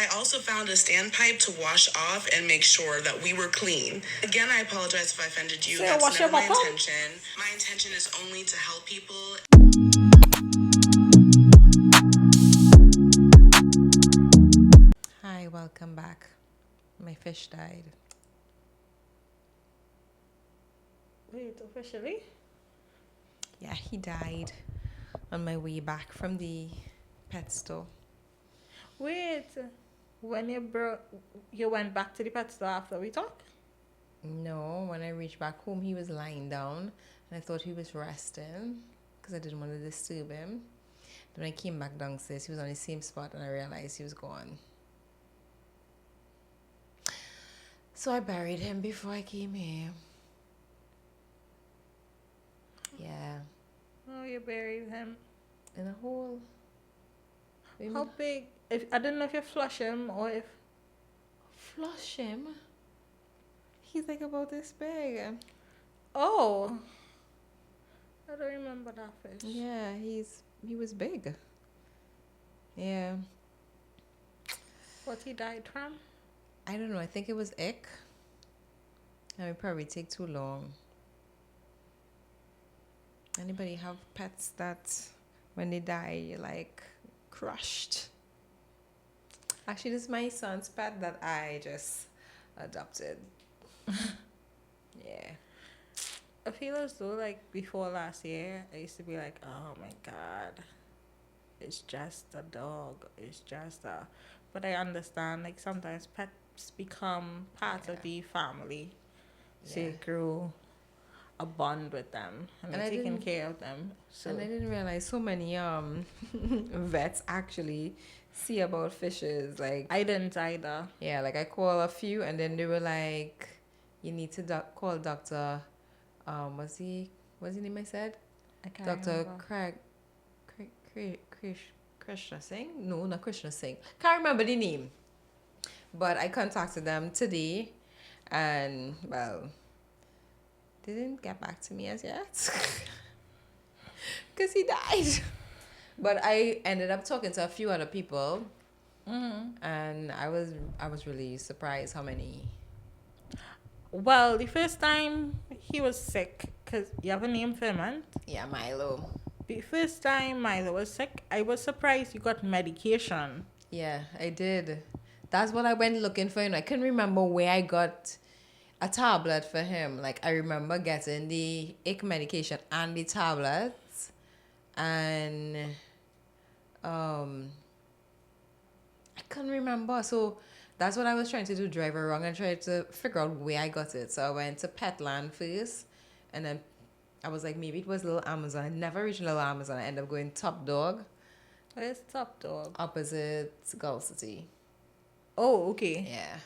I also found a standpipe to wash off and make sure that we were clean. Again, I apologize if I offended you. So That's wash your never my bottom? intention. My intention is only to help people. Hi, welcome back. My fish died. Wait, officially? Yeah, he died on my way back from the pet store. Wait, when you went back to the pet store after we talked? No, when I reached back home, he was lying down and I thought he was resting because I didn't want to disturb him. Then when I came back downstairs, he was on the same spot and I realized he was gone. So I buried him before I came here. Yeah. Oh, you buried him. In a hole. How big? I don't know if you flush him or if... Flush him? He's like about this big. Oh. I don't remember that fish. Yeah, he was big. Yeah. What he died from? I don't know. I think it was ick. It would probably take too long. Anybody have pets that when they die, you're like crushed? Actually, this is my son's pet that I just adopted. Yeah. I feel as though like before last year, I used to be like, oh my God, it's just a dog. It's just a... But I understand like sometimes pets become part of the family. So you grow a bond with them and you're taking care of them. So. And I didn't realize so many vets actually see about fishes. Like I didn't either. Yeah, like I call a few and then they were like, you need to call Dr. What's the name I said? I can't Dr. Krishna Singh? No, not Krishna Singh. Can't remember the name. But I contacted them today and, well, they didn't get back to me as yet. Because he died. But I ended up talking to a few other people. And I was really surprised how many. Well, the first time he was sick, because you have a name for him, man? Yeah, Milo. The first time Milo was sick, I was surprised you got medication. Yeah, I did. That's what I went looking for. I couldn't remember where I got a tablet for him. Like, I remember getting the ick medication and the tablets. And I couldn't remember. So that's what I was trying to do, drive around and try to figure out where I got it. So I went to Petland first. And then I was like, maybe it was Little Amazon. I never reached Little Amazon. I ended up going Top Dog. Where's Top Dog? Opposite Gulf City. Oh, okay. Yeah.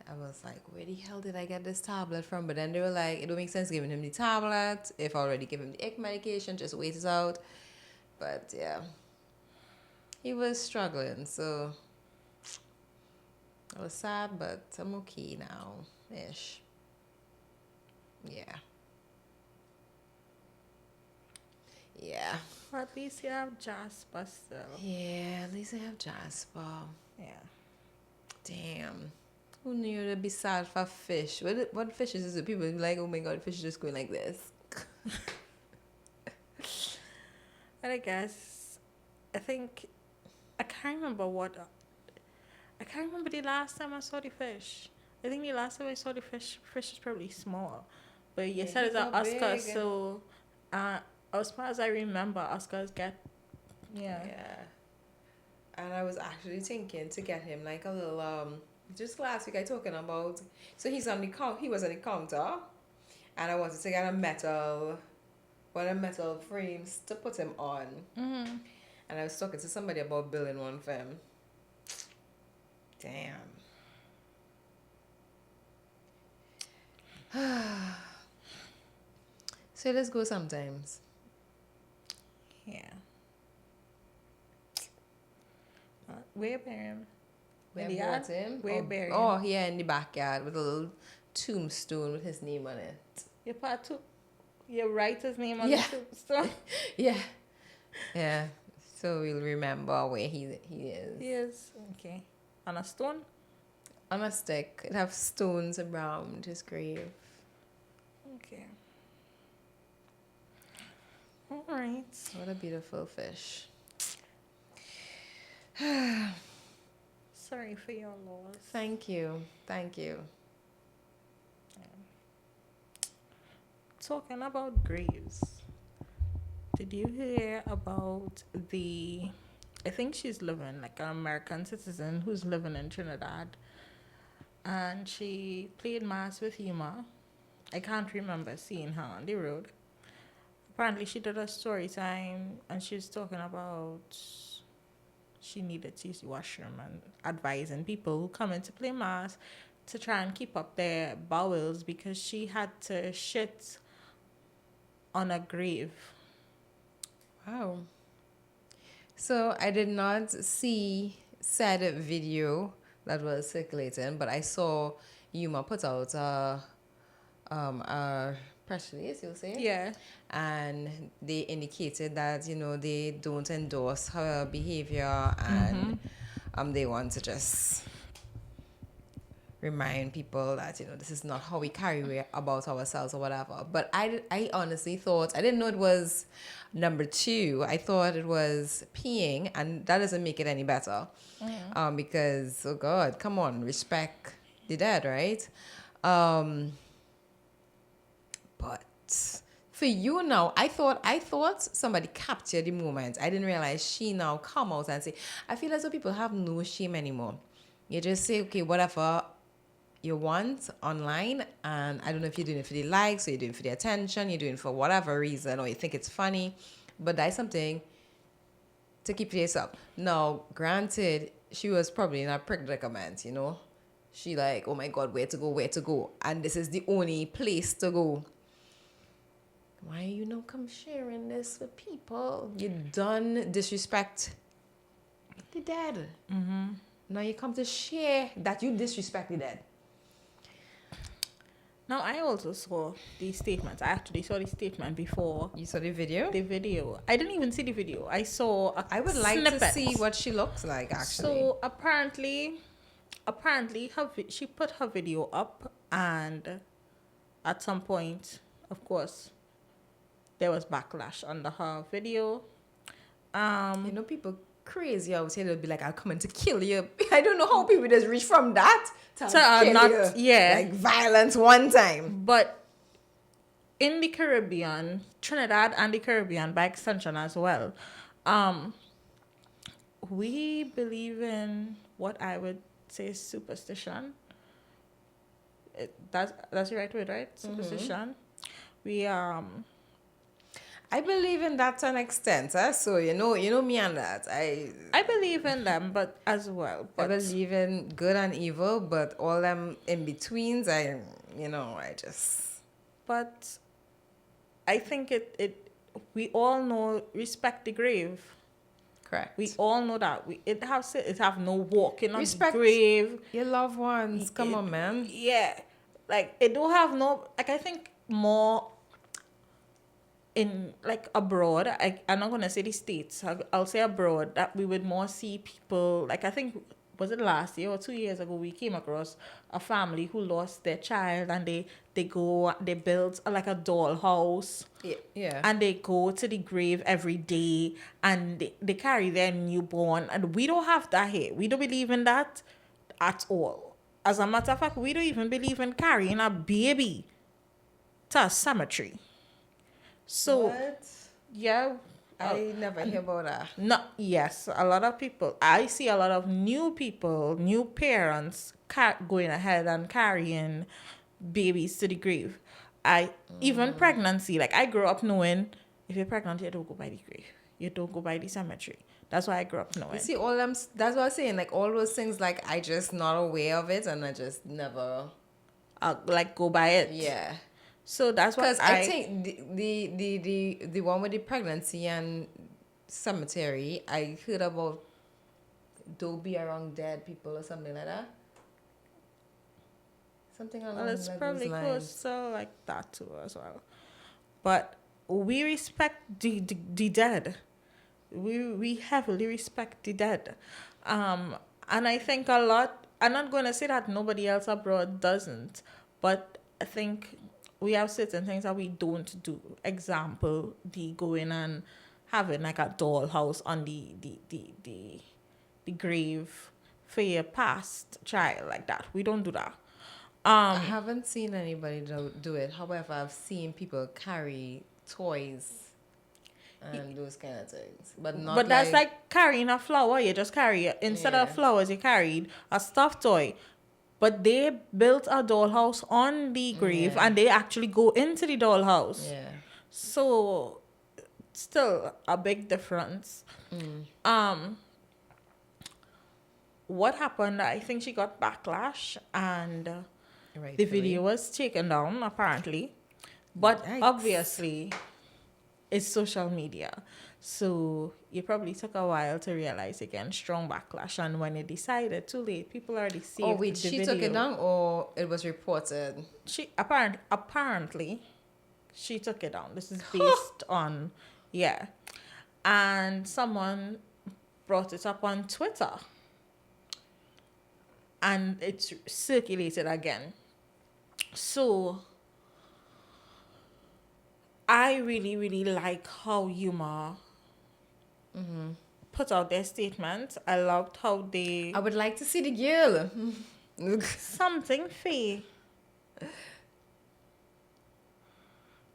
I was like, where the hell did I get this tablet from? But then they were like, it don't make sense giving him the tablet. If I already give him the ick medication, just wait it out. But yeah. He was struggling, so I was sad, but I'm okay now. Ish. Yeah. Yeah. At least you have Jasper still. Yeah, at least I have Jasper. Yeah. Damn. Who knew it'd be sad for fish? What fishes is it? People be like, oh my god, fish is just going like this. And I guess, I think, I can't remember the last time I saw the fish. I think the last time I saw the fish is probably small. But you said it's an Oscar, big. So as far as I remember, Oscars get, Yeah. And I was actually thinking to get him like a little, just last week I talking about, so he was on the counter, and I wanted to get one of the metal frames to put him on. Mm-hmm. And I was talking to somebody about building one for him. Damn. So let's go sometimes. Yeah. Where bury him? Where brought him? Where bury him? Oh, yeah, in the backyard with a little tombstone with his name on it. You write his name on the tombstone? Yeah. Yeah. So we'll remember where he is. He is. Okay. On a stone? On a stick. It have stones around his grave. Okay. All right. What a beautiful fish. Sorry for your loss. Thank you. Thank you. Talking about graves. Did you hear about I think she's living, like an American citizen who's living in Trinidad. And she played mass with Yuma. I can't remember seeing her on the road. Apparently, she did a story time and she was talking about she needed to use the washroom and advising people who come in to play mass to try and keep up their bowels because she had to shit on a grave. Wow. So I did not see said video that was circulating, but I saw Yuma put out a press release, you'll say? Yeah. And they indicated that, they don't endorse her behavior and they want to just remind people that, this is not how we carry about ourselves or whatever. But I honestly thought, I didn't know it was number 2. I thought it was peeing, and that doesn't make it any better. Because, oh God, come on, respect the dead, right? But for you now, I thought somebody captured the moment. I didn't realize she now come out and say, I feel as though people have no shame anymore. You just say, okay, whatever you want online, and I don't know if you're doing it for the likes or you're doing it for the attention, you're doing it for whatever reason, or you think it's funny, but that's something to keep to yourself. Now, granted, she was probably in a predicament, She like, oh my God, where to go? And this is the only place to go. Why you not come sharing this with people? You done disrespect the dead. Now you come to share that you disrespect the dead. Now, I also saw these statements. I actually saw the statement before You saw the video? the video. I didn't even see the video. I saw a I would like snippet. to see what she looks like, actually. So apparently, she put her video up, and at some point, of course, there was backlash under her video. People crazy out here. They'll be like, I'll come in to kill you. I don't know how people just reach from that to kill not you. yeah, Like violence one time. but in the Caribbean, Trinidad and the Caribbean by extension as well, we believe in what I would say superstition. That's the right word, right? Superstition. We I believe in that to an extent, so you know me and that. I believe in them, but as well. I But believe in good and evil, but all them in betweens, I just. But I think it we all know respect the grave. Correct. We all know that it have no walking on Respect the grave. your loved ones. Come on, man. Yeah, like it don't have no, like, I think more in, like, abroad. I'm not gonna say the States. I'll say abroad, that we would more see people, like, I think, was it last year or 2 years ago, we came across a family who lost their child, and they built like a doll house. Yeah. And they go to the grave every day, and they carry their newborn, and we don't have that here. We don't believe in that at all. As a matter of fact, we don't even believe in carrying a baby to a cemetery. So What? yeah, I never hear about that. no, yes, a lot of people. I see a lot of new people, new parents going ahead and carrying babies to the grave. Even pregnancy. Like, I grew up knowing, if you're pregnant, you don't go by the grave. You don't go by the cemetery. That's why I grew up knowing. You see, all them. That's what I'm saying. Like all those things, like I just not aware of it, and I just never. Like, go by it. Yeah. So that's what Because I think the one with the pregnancy and cemetery, I heard about don't be around dead people or something like that. Something along it's those probably lines. close to like that too as well. But we respect the dead. We heavily respect the dead. And I think a lot, I'm not going to say that nobody else abroad doesn't, but I think we have certain things that we don't do. Example, the going and having like a dollhouse on the grave for your past child like that. We don't do that. I haven't seen anybody do it. However, I've seen people carry toys and those kind of things, but not But that's like like carrying a flower. You just carry, instead of yeah, flowers, you carried a stuffed toy. But they built a dollhouse on the grave yeah, and they actually go into the dollhouse. yeah. So, still a big difference. Um, what happened? I think she got backlash and the Rightfully. video was taken down, apparently. But Yikes. obviously, it's social media. So it probably took a while to realize again, strong backlash. And when it decided, too late, people already saved Oh wait, the she video. took it down, or it was reported? She apparently she took it down. This is based on yeah. And someone brought it up on Twitter. And it's circulated again. So I really, really like how Yuma put out their statement. I loved how they I would like to see the girl. something fee.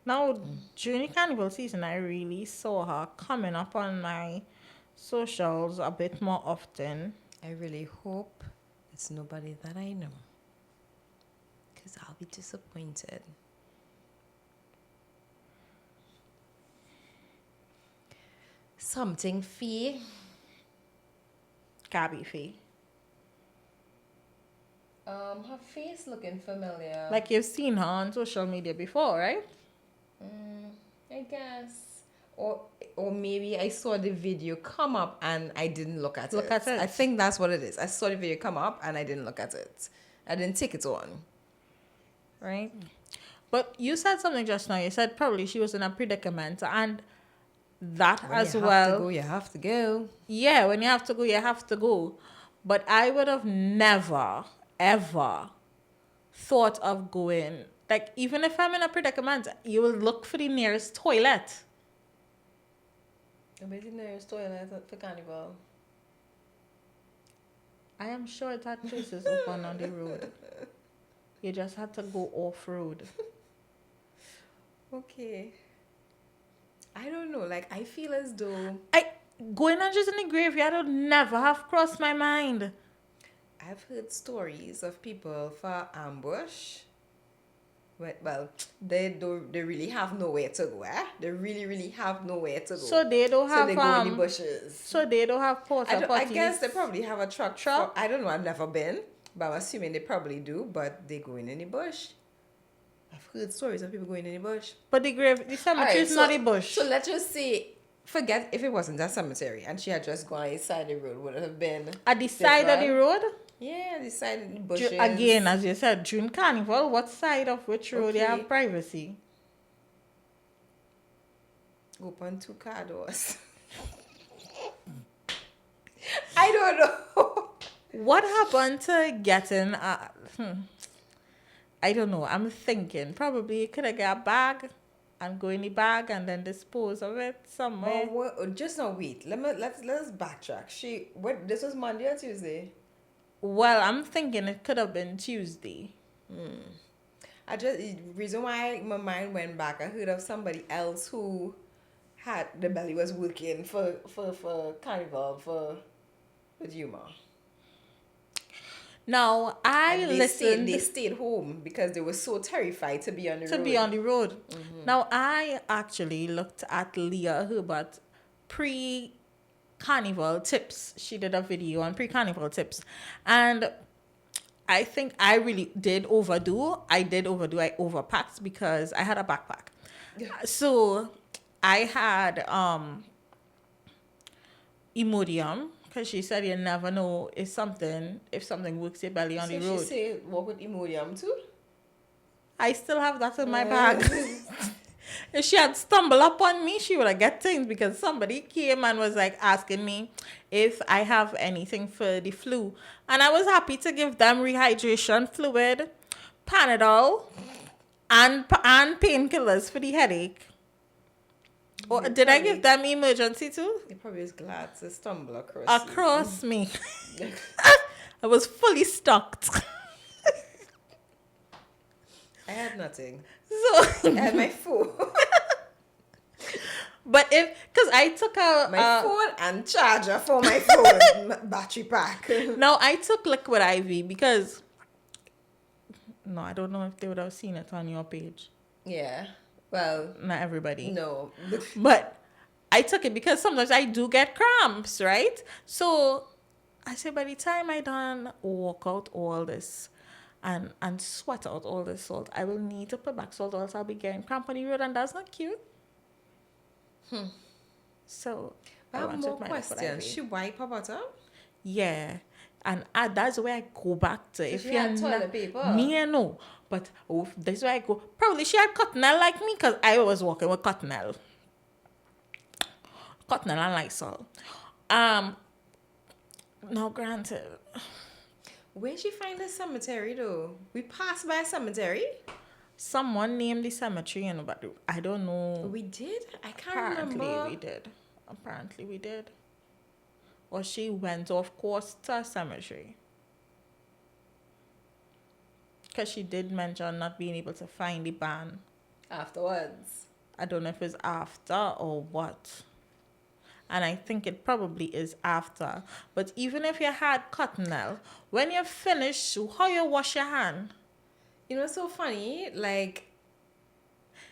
Now, during the Carnival season, I really saw her coming up on my socials a bit more often. I really hope it's nobody that I know, because I'll be disappointed. Something fee. Gabby Fee. Her face looking familiar. Like you've seen her on social media before, right? I guess. Or maybe I saw the video come up and I didn't look at Look it. at it. I think that's what it is. I saw the video come up and I didn't look at it. I didn't take it on. Right? But you said something just now. You said probably she was in a predicament, and that When as you have well. to go, you have to go. Yeah, when you have to go, you have to go. But I would have never, ever thought of going. Like, even if I'm in a predicament, you will look for the nearest toilet. Where's the nearest toilet for Carnival? I am sure that place is open on the road. You just had to go off road. Okay. I don't know. Like, I feel as though Going and just in the graveyard would never have crossed my mind. I've heard stories of people for ambush. Well, they really have nowhere to go. They really have nowhere to go. So they don't have so they go in the bushes. So they don't have porta I potties. guess they probably have a truck. Truck? I don't know. I've never been, but I'm assuming they probably do. But they go in the bush. I've heard stories of people going in the bush. But the cemetery Alright, is not a bush. So let's just say, forget if it wasn't a cemetery and she had just gone inside the road, would it have been At the side of the road? Yeah, the side of the bushes. Again, as you said, during Carnival, what side of which road you Okay. have privacy? Open 2 car doors. I don't know. What happened to getting I don't know. I'm thinking probably you could have got a bag and go in the bag and then dispose of it somewhere. Just now wait. Let's backtrack. This was Monday or Tuesday? Well, I'm thinking it could have been Tuesday. The reason why my mind went back, I heard of somebody else who had the belly was working for Carnival with Yuma. Now I And listened They stayed home because they were so terrified to be on the road. to be on the road. Now I actually looked at Leah Herbert pre-carnival tips. She did a video on pre-carnival tips, and I think I really did overdo. I overpacked because I had a backpack. So I had Imodium, because she said you never know if something works your belly on the road. She said, what with Imodium too? I still have that in my bag. If she had stumbled upon me, she would have get things because somebody came and was like asking me if I have anything for the flu. And I was happy to give them rehydration fluid, Panadol, and painkillers for the headache. Or They did I give probably, them emergency too? they probably was glad to stumble across Across me. I was fully stocked. I had nothing. So, I had my phone. but because I took My phone and charger for my phone. Battery pack. no, I took liquid IV because no, I don't know if they would have seen it on your page. Yeah. Well, Not everybody. no. But I took it because sometimes I do get cramps, right? So I said by the time I done walk out all this and sweat out all this salt, I will need to put back salt or else I'll be getting cramp on the road and that's not cute. So I have wanted more my liquid questions. IV. She wipe her butter? Yeah. And that's where I go back to. If she you're had toilet not, paper? me, I know. But this is where I go. Probably she had Cottonelle like me because I was walking with Cottonelle. Cottonelle and Lysol. Now granted, Where'd she find the cemetery though? We passed by a cemetery? someone named the cemetery, but I don't know. We did? I can't Apparently remember. we did. Apparently we did. Or she went off course to a cemetery. Because she did mention not being able to find the band. Afterwards. I don't know if it's after or what. And I think it probably is after. But even if you had Cottonelle, when you finish, how you wash your hand? You know what's so funny? Like,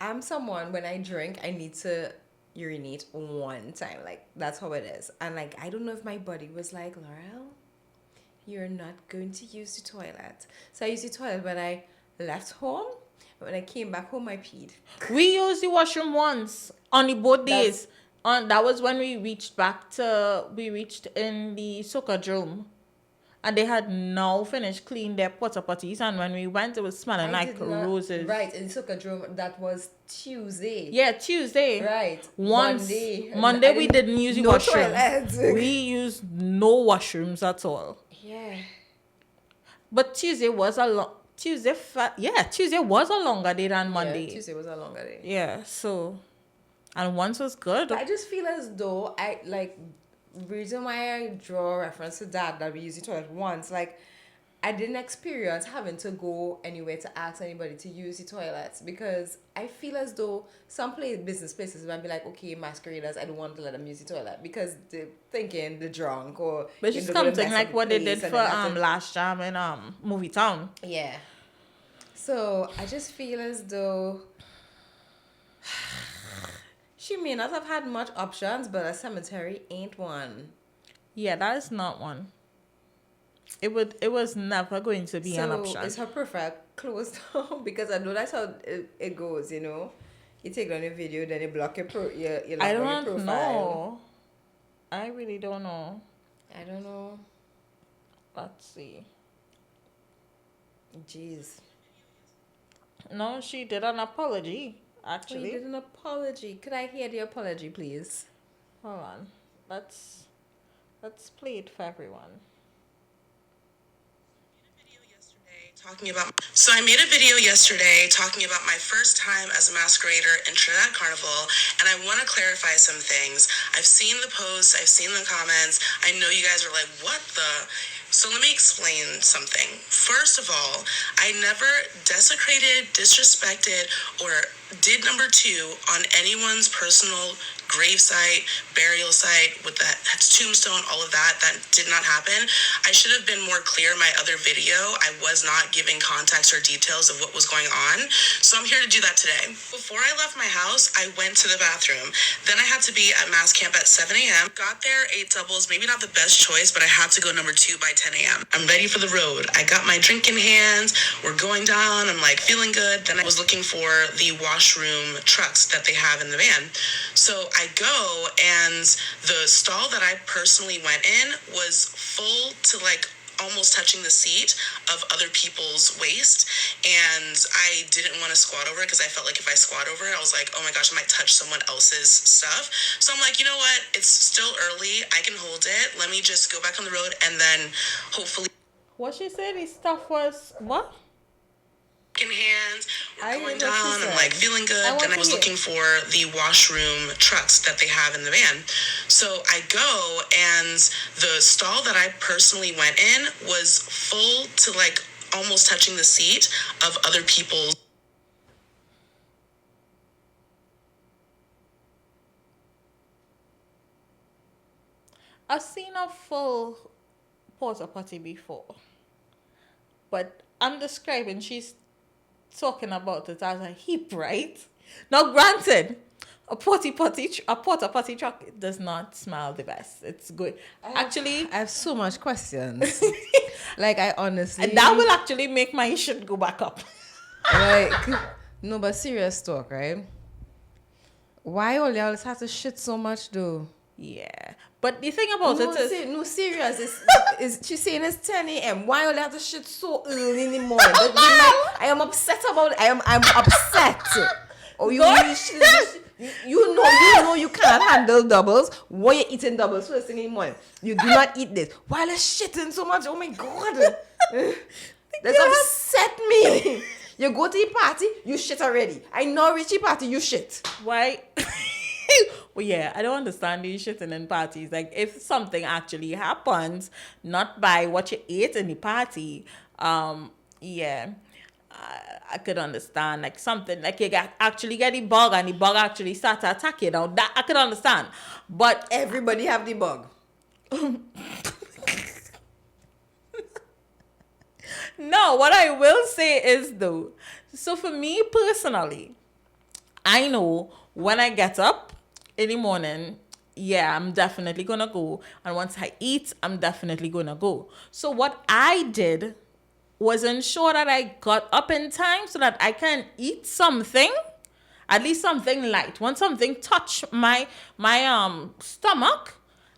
I'm someone, when I drink, I need to urinate one time. Like, that's how it is. And, like, I don't know if my body was like, Laurel, you're not going to use the toilet. So I used the toilet when I left home. When I came back home, I peed. We used the washroom once on the both That's- days. That was when we reached in the Soccer-drome. And they had now finished cleaning their porta potties. And when we went, it was smelling I like did not- roses. Right, in Soccer-drome, that was Tuesday. Yeah, Tuesday. Right. Once Monday. Monday I we didn't use the no washroom. toilets. We used no washrooms at all. Yeah. But Tuesday was a Tuesday was a longer day than Monday. Yeah, Tuesday was a longer day. Yeah, so and once was good. I just feel as though reason why I draw reference to that we used the toilet once, like I didn't experience having to go anywhere to ask anybody to use the toilets because I feel as though some business places might be like, okay, masqueraders, I don't want to let them use the toilet because they're thinking they're drunk or But it's something like what they did for last Last Jam in Movie Town. Yeah. So I just feel as though she may not have had much options, but a cemetery ain't one. Yeah, that is not one. It was never going to be an option. So is her profile closed now? Because I know that's how it goes, you know. You take down your video, then you block your your I your don't profile. know. I really don't know. I don't know. Let's see. Jeez. No, she did an apology, Oh, actually. you did an apology. Could I hear the apology, please? Hold on. Let's play it for everyone. I made a video yesterday talking about my first time as a masquerader in Trinidad Carnival, and I want to clarify some things. I've seen the posts, I've seen the comments. I know you guys are like, what the? So let me explain something. First of all, I never desecrated, disrespected, or did number 2 on anyone's personal grave site, burial site with that tombstone, all of that. That did not happen. I should have been more clear in my other video. I was not giving context or details of what was going on. So I'm here to do that today. Before I left my house, I went to the bathroom. Then I had to be at mass camp at 7 a.m. Got there, ate doubles, maybe not the best choice, but I had to go number 2 by 10 a.m. I'm ready for the road. I got my drink in hand. We're going down. I'm like feeling good. Then I was looking for the washroom trucks that they have in the van. So I go, and the stall that I personally went in was full to like almost touching the seat of other people's waist, and I didn't want to squat over it because I felt like if I squat over it, I was like, oh my gosh, I might touch someone else's stuff. So I'm like, you know what, it's still early, I can hold it, let me just go back on the road, and then hopefully What she said, his stuff was what? in hands, I we're going heard what she down, I'm said. like feeling good, I want and I to was hear. looking for the washroom trucks that they have in the van. So I go, and the stall that I personally went in was full to like almost touching the seat of other people's. I've seen a full porta potty before, but I'm describing. She's talking about it as a heap, right? Now, granted, a porta potty truck does not smell the best. It's good, actually. I have so much questions. Like, I honestly... And that will actually make my shit go back up. Like, no, but serious talk, right? Why all y'all have to shit so much, though? Yeah, but the thing about No, it is, no, serious. She's saying it's 10 a.m. Why all have to shit so early in the morning? I am upset about it. I'm upset. Oh, you know you can't handle doubles. Why you eating doubles first thing in the morning? You do not eat this. Why are you shitting so much? Oh my god. That's upset me. You go to the party, you shit already. I know Richie party, you shit. why? Well, yeah, I don't understand these shitting in parties. Like, if something actually happens, not by what you ate in the party, yeah, I could understand. Like, something like you actually get the bug and the bug actually start to attack you. Now that I could understand, but Everybody have the bug. no, what I will say is though, so for me personally, I know when I get up in the morning, yeah, I'm definitely gonna go. And once I eat, I'm definitely gonna go. So what I did was ensure that I got up in time so that I can eat something, at least something light. When something touch my stomach,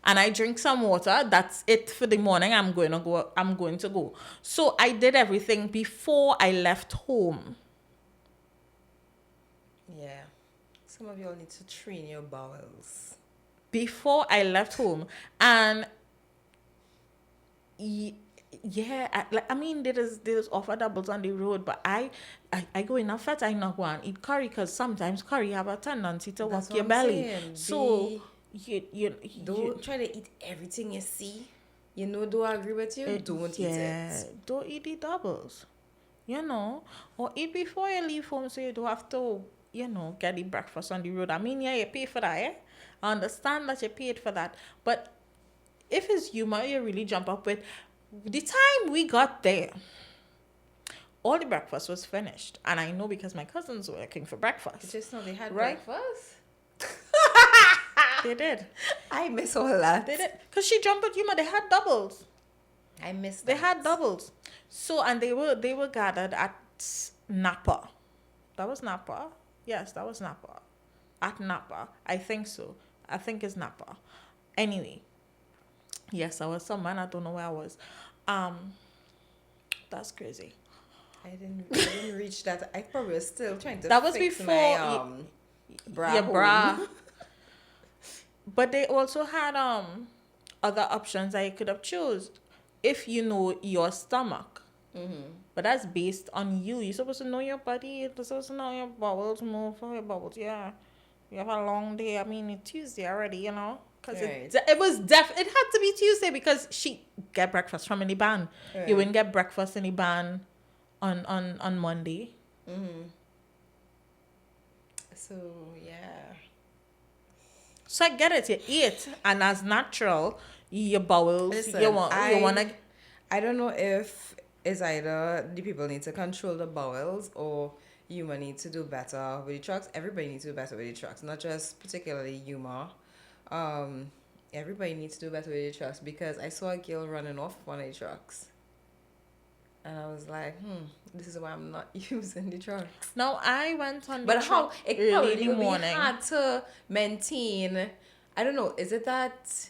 and I drink some water, that's it for the morning. I'm going to go. So I did everything before I left home. Yeah. Some of y'all need to train your bowels. Before I left home. And yeah, I mean, there's offer doubles on the road, but I go in a fat, I not go and eat curry, because sometimes curry have a tendency to That's work your what I'm belly. saying. So Don't try to eat everything you see. You know, do I agree with you? Don't eat it. Don't eat the doubles. Or eat before you leave home so you don't have to, get the breakfast on the road. I mean, yeah, you pay for that, eh? I understand that you paid for that. But if it's humor, you really jump up with, the time we got there, all the breakfast was finished. And I know because my cousins were working for breakfast. Just know they had Right? breakfast. They did. I miss all that. They did. Because she jumped with humor. They had doubles. I miss that. They had doubles. So, and they were gathered at Napa. That was Napa. Yes, that was Napa. At Napa. I think so. I think it's Napa. Anyway. Yes, I was somewhere and I don't know where I was. That's crazy. I didn't reach that. I probably was still trying to That was fix before my bra. your hole. bra. But they also had other options that you could have chose if you know your stomach. Mm-hmm. But that's based on you. You're supposed to know your body. You're supposed to know your bowels, move for your bowels. Yeah. You have a long day. I mean, it's Tuesday already, Because Right. it was it had to be Tuesday because she get breakfast from in the van. Right. You wouldn't get breakfast in the van on Monday. Mm-hmm. So, yeah. So I get it. You eat, and as natural, your bowels. Listen, you want to. I don't know if it's either the people need to control the bowels or Yuma need to do better with the trucks. Everybody needs to do better with the trucks, not just particularly Yuma. Everybody needs to do better with the trucks because I saw a girl running off one of the trucks. And I was like, this is why I'm not using the trucks. No, I went on. But the how truck it early probably in the would be morning. hard to maintain. I don't know. Is it that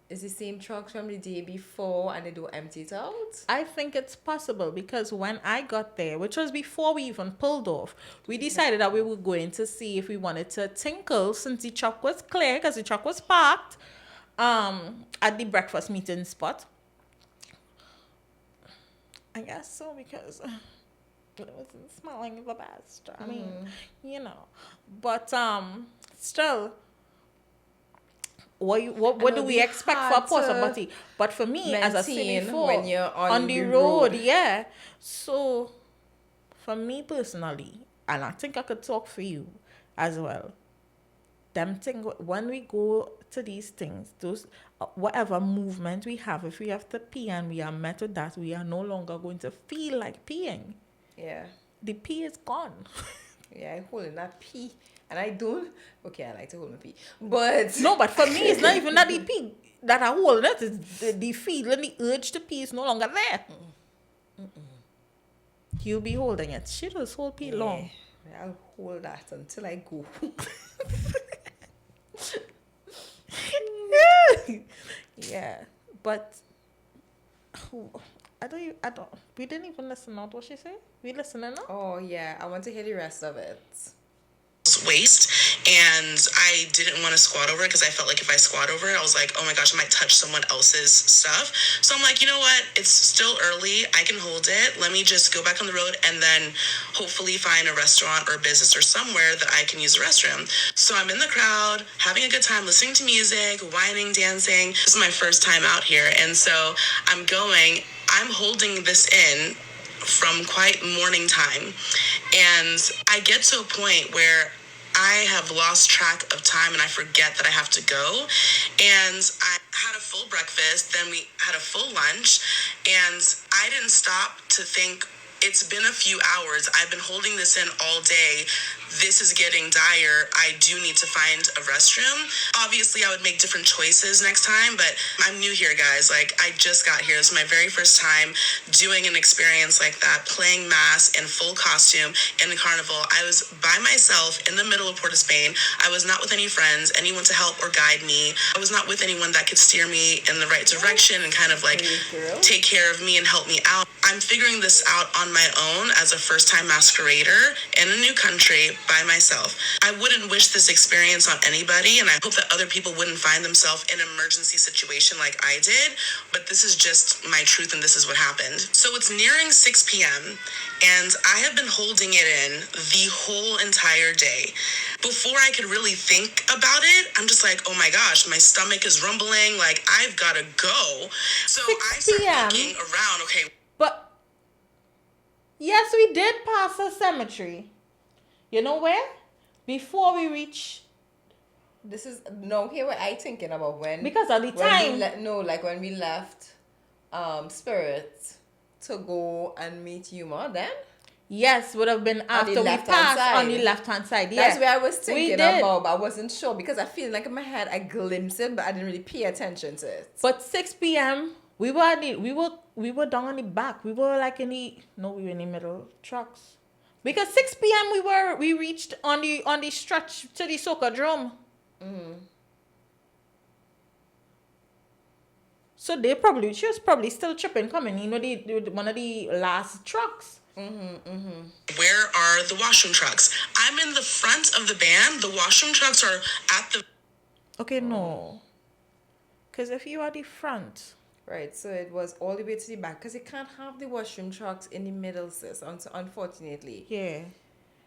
It's the same trucks from the day before and they don't empty it out? I think it's possible because when I got there, which was before we even pulled off, we decided that we were going to see if we wanted to tinkle since the truck was clear because the truck was parked at the breakfast meeting spot. I guess so because it wasn't smelling the best. I mean, but still. What do we expect for a possibility? But for me, as I said before, when you're on the road, yeah. So, for me personally, and I think I could talk for you as well. When we go to these things, those whatever movement we have, if we have to pee and we are met with that, we are no longer going to feel like peeing. Yeah. The pee is gone. Yeah, I hold in that pee. And I don't. Okay, I like to hold my pee. But. No, but for me, it's not even that the pee that I hold. That is the feeling, the urge to pee is no longer there. You'll be holding it. She just hold pee long. I'll hold that until I go. Yeah, but I don't. We didn't even listen out what she said. We listening now? Oh yeah, I want to hear the rest of it. Waist, and I didn't want to squat over it because I felt like if I squat over it, I was like, oh my gosh, I might touch someone else's stuff. So I'm like, you know what? It's still early. I can hold it. Let me just go back on the road and then hopefully find a restaurant or business or somewhere that I can use the restroom. So I'm in the crowd, having a good time, listening to music, whining, dancing. This is my first time out here. And so I'm holding this in from quite morning time. And I get to a point where I have lost track of time and I forget that I have to go. And I had a full breakfast, then we had a full lunch, and I didn't stop to think, it's been a few hours. I've been holding this in all day. This is getting dire. I do need to find a restroom. Obviously, I would make different choices next time, but I'm new here, guys. Like, I just got here. This is my very first time doing an experience like that, playing mass in full costume in the Carnival. I was by myself in the middle of Port of Spain. I was not with any friends, anyone to help or guide me. I was not with anyone that could steer me in the right direction and kind of like take care of me and help me out. I'm figuring this out on my own as a first-time masquerader in a new country by myself. I wouldn't wish this experience on anybody, and I hope that other people wouldn't find themselves in an emergency situation like I did, but this is just my truth and this is what happened. So it's nearing 6 p.m., and I have been holding it in the whole entire day. Before I could really think about it, I'm just like, oh my gosh, my stomach is rumbling, like I've gotta go. So I start looking around, okay. But yes, we did pass a cemetery. You know where? Before we reach. This is here what I thinking about when, because at the time when we left Spirit to go and meet Yuma then. Yes, would have been after we passed on the left-hand side. Yeah. That's where I was thinking about, but I wasn't sure because I feel like in my head I glimpsed it, but I didn't really pay attention to it. But 6 p.m. we were down on the back. We were like we were in the middle trucks. Because 6 p.m. we reached on the stretch to the soccer drum. Mm-hmm. So she was probably still tripping coming. One of the last trucks. Mm-hmm, mm-hmm. Where are the washroom trucks? I'm in the front of the band. The washroom trucks are at the... Okay, no. Because if you are the front... Right, so it was all the way to the back. Because you can't have the washroom trucks in the middle, sis, unfortunately. Yeah.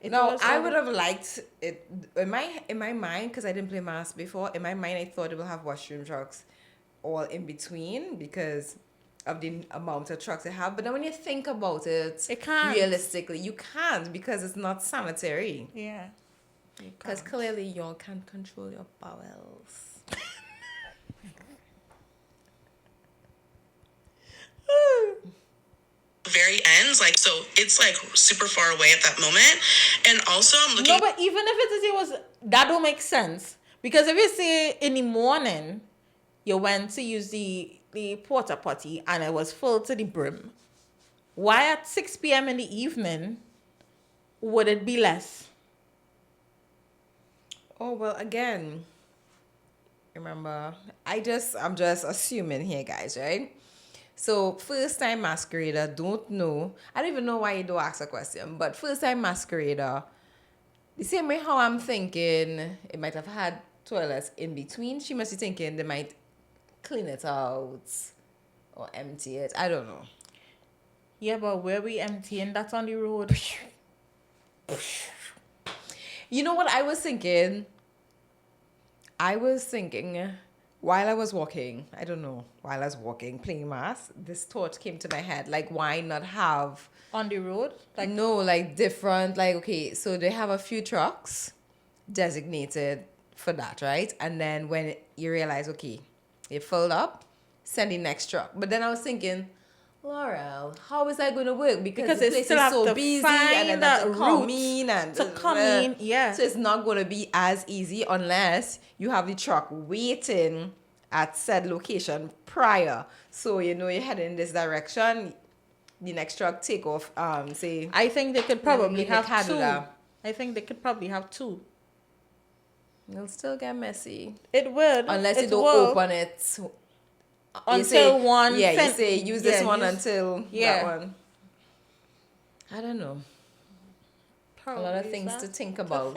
I would have liked it... In my mind, because I didn't play mass before, in my mind I thought it would have washroom trucks all in between because of the amount of trucks they have. But then when you think about it, realistically, you can't because it's not sanitary. Yeah. Because clearly you can't control your bowels. Very ends, so it's super far away at that moment. And also I'm looking... No, but even if that don't make sense. Because if you say in the morning you went to use the porta potty and it was full to the brim, why at 6 p.m. in the evening would it be less? Oh, well, again, remember. I'm just assuming here, guys, right? So first time masquerader, don't know. I don't even know why you don't ask a question, but first time masquerader, the same way how I'm thinking, it might have had toilets in between. She must be thinking they might clean it out or empty it. I don't know. Yeah, but where we emptying? That's on the road. You know what I was thinking? I was thinking while I was walking, I don't know, while I was walking, playing mass, this thought came to my head. Like, why not have, On the road? Like, no, like different, like, okay, so they have a few trucks designated for that, right? And then when you realize, okay, it filled up, send the next truck. But then I was thinking, Laurel, how is that going to work? Because the it place still is have so to busy find and then that to come in and to come in, yeah. So it's not going to be as easy unless you have the truck waiting at said location prior. So you know you're heading in this direction. The next truck take off. Say I think they could probably have two. Canada. I think they could probably have two. It'll still get messy It would. unless you it don't will. open it Until one. Yeah, you say use this one until yeah. that one. I don't know. Probably A lot of things to think about.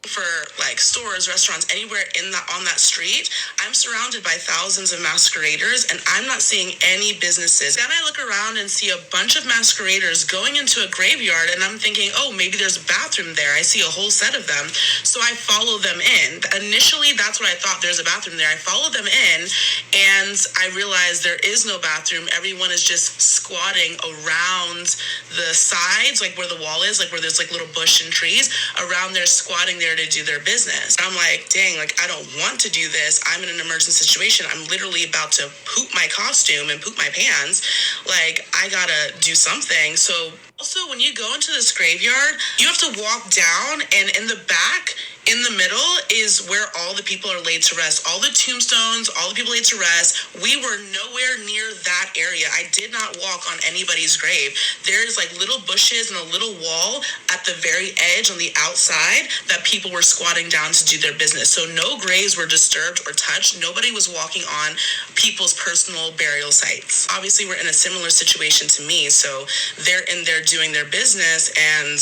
For like stores, restaurants, anywhere on that street, I'm surrounded by thousands of masqueraders and I'm not seeing any businesses. Then I look around and see a bunch of masqueraders going into a graveyard and I'm thinking, oh, maybe there's a bathroom there. I see a whole set of them. So I follow them in. Initially, that's what I thought, there's a bathroom there. I follow them in and I realize there is no bathroom. Everyone is just squatting around the sides, like where the wall is, like where there's like little bush and trees around there, squatting there to do their business. I'm like, dang, like I don't want to do this. I'm in an emergency situation. I'm literally about to poop my costume and poop my pants. Like I gotta do something. So also when you go into this graveyard, you have to walk down and in the back, in the middle is where all the people are laid to rest. All the tombstones, all the people laid to rest. We were nowhere near that area. I did not walk on anybody's grave. There's like little bushes and a little wall at the very edge on the outside that people were squatting down to do their business. So no graves were disturbed or touched. Nobody was walking on people's personal burial sites. Obviously, we're in a similar situation to me. So they're in there doing their business and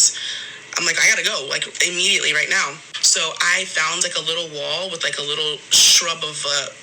I'm like, I gotta go, like immediately right now. So I found like a little wall with like a little shrub of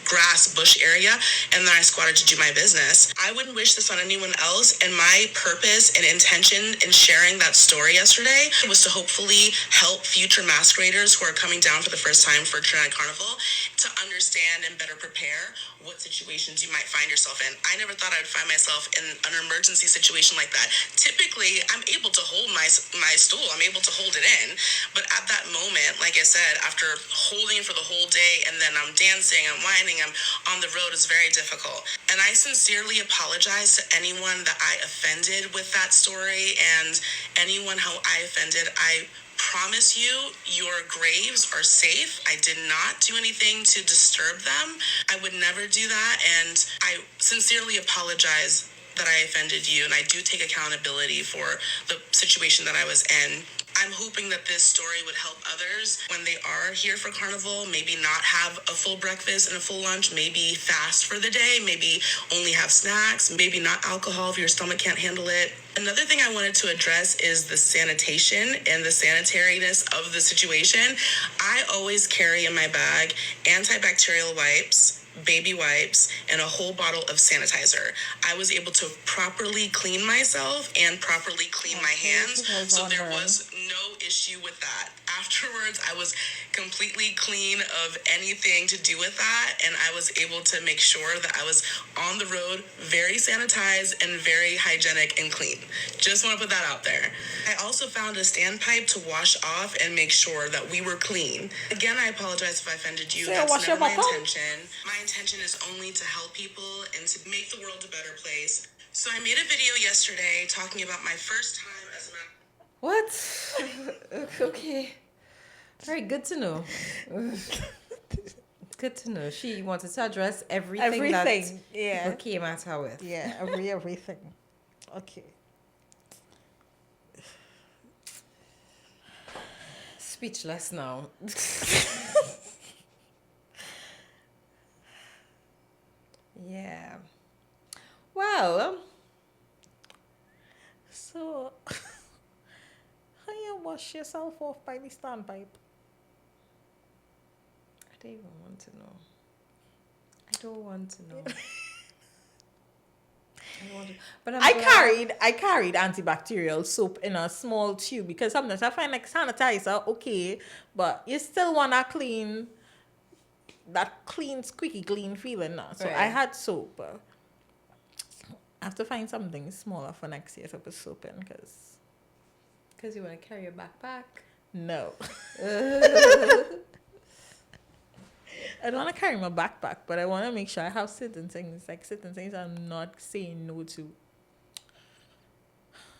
grass bush area, and then I squatted to do my business. I wouldn't wish this on anyone else, and my purpose and intention in sharing that story yesterday was to hopefully help future masqueraders who are coming down for the first time for Trinidad Carnival to understand and better prepare what situations you might find yourself in. I never thought I would find myself in an emergency situation like that. Typically, I'm able to hold my stool. I'm able to hold it in. But at that moment, like I said, after holding it for the whole day and then I'm dancing, I'm whining, I'm on the road, it's very difficult. And I sincerely apologize to anyone that I offended with that story and anyone how I offended. I promise you, your graves are safe. I did not do anything to disturb them. I would never do that, and I sincerely apologize that I offended you, and I do take accountability for the situation that I was in. I'm hoping that this story would help others when they are here for Carnival, maybe not have a full breakfast and a full lunch, maybe fast for the day, maybe only have snacks, maybe not alcohol if your stomach can't handle it. Another thing I wanted to address is the sanitation and the sanitariness of the situation. I always carry in my bag antibacterial wipes, baby wipes, and a whole bottle of sanitizer. I was able to properly clean myself and properly clean my hands, so there was no issue with that. Afterwards, I was completely clean of anything to do with that, and I was able to make sure that I was on the road very sanitized and very hygienic and clean. Just want to put that out there. I also found a standpipe to wash off and make sure that we were clean. Again, I apologize if I offended you. That's never my intention. My intention is only to help people and to make the world a better place. So I made a video yesterday talking about my first time as a What? Okay. All right, good to know. Good to know. She wanted to address everything that people came at her with. Yeah, everything. Okay. Speechless now. Yeah. Well, So, how you wash yourself off by the standpipe? I don't even want to know. I don't want to know. I don't want to. But I carried antibacterial soap in a small tube because sometimes I find like sanitizer okay, but you still wanna clean that clean, squeaky clean feeling now. So I Right. had soap. I have to find something smaller for next year to put soap in Because you want to carry your backpack. no. I don't want to carry my backpack, but I want to make sure I have certain things. Like certain things I'm not saying no to.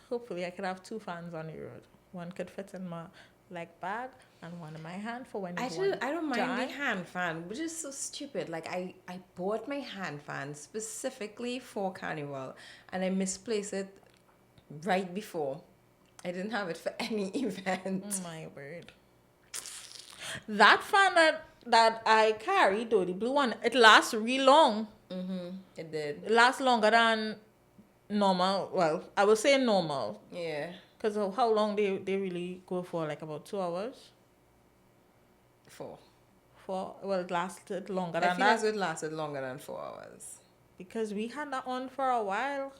Hopefully, I could have 2 fans on the road. One could fit in my leg bag and one in my hand for when I you don't mind dry. the hand fan, which is so stupid. Like I bought my hand fan specifically for Carnival, and I misplaced it right before. I didn't have it for any event. Oh my word. That fan that I carry, though, the blue one, it lasts really long. It did. It lasts longer than normal. Well, I would say normal. Yeah. Because of how long they really go for, like about 2 hours. 4. Well, it lasted longer I than feel as that. it lasted longer than 4 hours. Because we had that on for a while.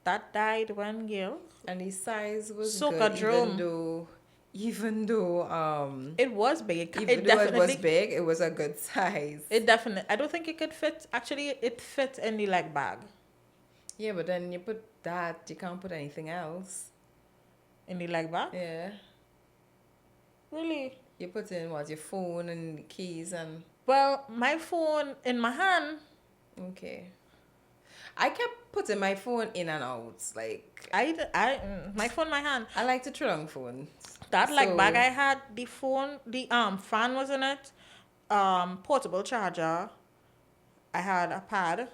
That died when Gil. And the size was Soca good, drum. even though It was big. even though it was big, it was a good size. It definitely. I don't think it could fit. Actually, it fit in the leg bag. Yeah, but then you put that, you can't put anything else. In the leg bag? Yeah. Really? You put in what, your phone and the keys and Well, my phone in my hand. okay. I kept putting my phone in and out. Like My phone in my hand. I like to throw on phones. That leg So- bag I had, the phone, the fan was in it, portable charger. I had a pad.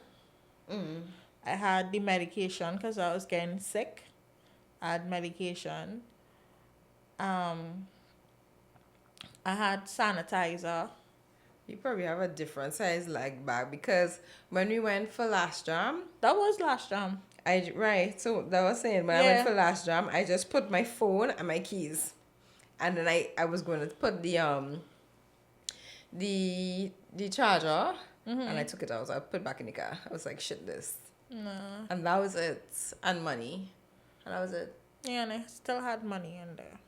I had the medication because I was getting sick. I had medication. I had sanitizer. You probably have a different size leg bag because when we went for last jam, That was last jam. so that was saying when I Yeah. went for last jam, I just put my phone and my keys, and then I was going to put the charger, and I took it out. I put it back in the car. I was like, shit, this, and that was it, and money, and that was it. Yeah, and I still had money in there.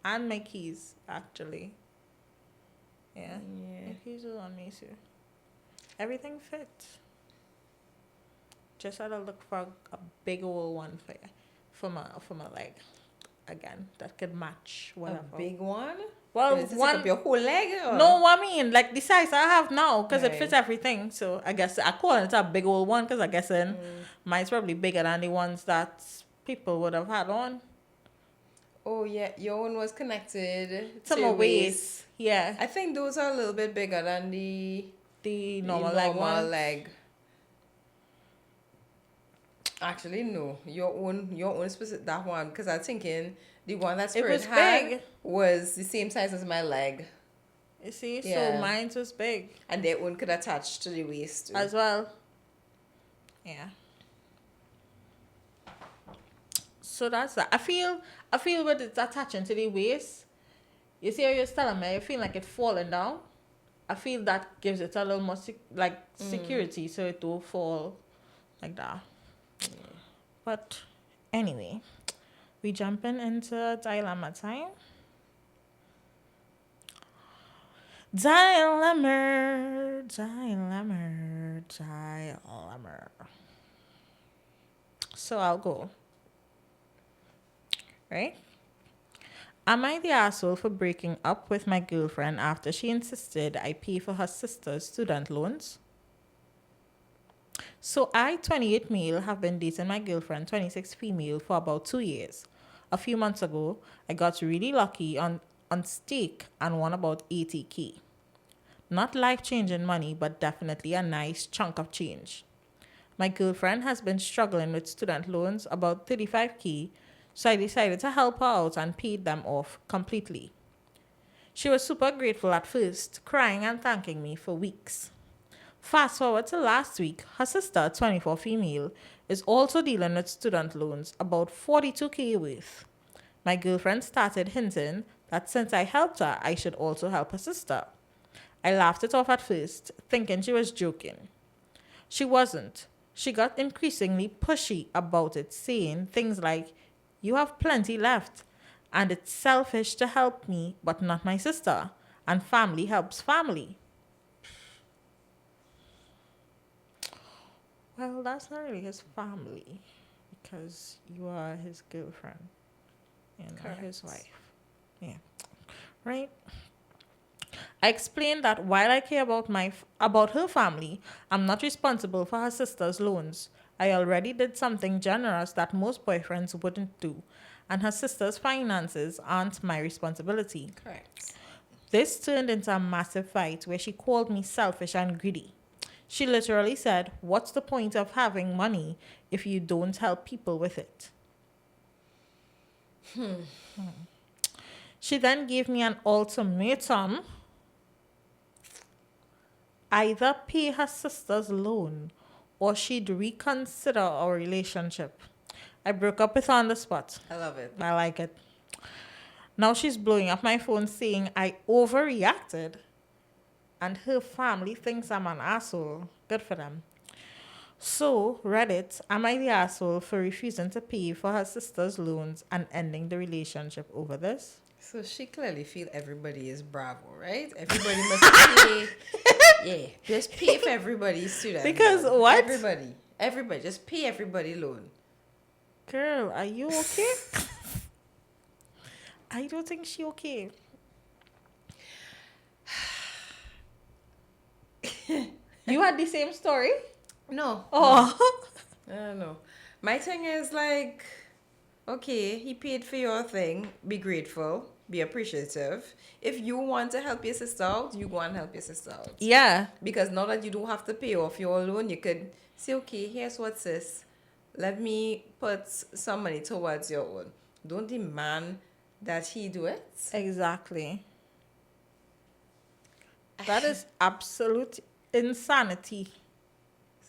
And my keys, actually. Yeah. Yeah. My keys was on me too. Everything fit. Just had to look for a big old one for my leg. Again, that could match whatever. A big one. Well, Does it take one. up your whole leg? Or? No, I mean, like the size I have now, because it Right. fits everything. So I guess I call it a big old one, because I guess mine's probably bigger than the ones that people would have had on. Oh yeah, your one was connected To my your waist. Yeah. I think those are a little bit bigger than The the normal leg one. leg. Actually, no. Your own specific that one, because I'm thinking the one that Spirit was had big. was the same size as my leg, You see? Yeah. So mine was big and their one could attach to the waist too. as well. Yeah. So that's that. I feel with it's attaching to the waist. You see how you're telling me, I feel like it's falling down. I feel that gives it a little more security, so it don't fall like that. But anyway, we jumping into dilemma time. Dilemma. So I'll go. Right? Am I the asshole for breaking up with my girlfriend after she insisted I pay for her sister's student loans? So I, 28 male, have been dating my girlfriend, 26 female, for about 2 years. A few months ago, I got really lucky on stake and won about 80K. Not life-changing money, but definitely a nice chunk of change. My girlfriend has been struggling with student loans, about 35K, so I decided to help her out and paid them off completely. She was super grateful at first, crying and thanking me for weeks. Fast forward to last week, her sister, 24 female, is also dealing with student loans, about 42K worth. My girlfriend started hinting that since I helped her, I should also help her sister. I laughed it off at first, thinking she was joking. She wasn't. She got increasingly pushy about it, saying things like, "You have plenty left, and it's selfish to help me, but not my sister, and family helps family." Well, that's not really his family, because you are his girlfriend and not his Correct. wife. Yeah. Right? I explained that while I care about her family, I'm not responsible for her sister's loans. I already did something generous that most boyfriends wouldn't do, and her sister's finances aren't my responsibility. Correct. This turned into a massive fight where she called me selfish and greedy. She literally said, "What's the point of having money if you don't help people with it?" She then gave me an ultimatum: either pay her sister's loan or she'd reconsider our relationship. I broke up with her on the spot. I love it. I like it. Now she's blowing up my phone saying I overreacted and her family thinks I'm an asshole. Good for them. So, Reddit, am I the asshole for refusing to pay for her sister's loans and ending the relationship over this? So she clearly feel everybody is bravo, right? Everybody must pay. Yeah, just pay for everybody's student. Because loan. what? Everybody, just pay everybody loan. Girl, are you okay? I don't think she okay. You had the same story? No. Oh. I don't know. My thing is like, okay, he paid for your thing. Be grateful. Be appreciative. If you want to help your sister out, you go and help your sister out. Yeah. Because now that you don't have to pay off your loan, you could say, okay, here's what, sis. Let me put some money towards your own. Don't demand that he do it. Exactly. That is absolute insanity.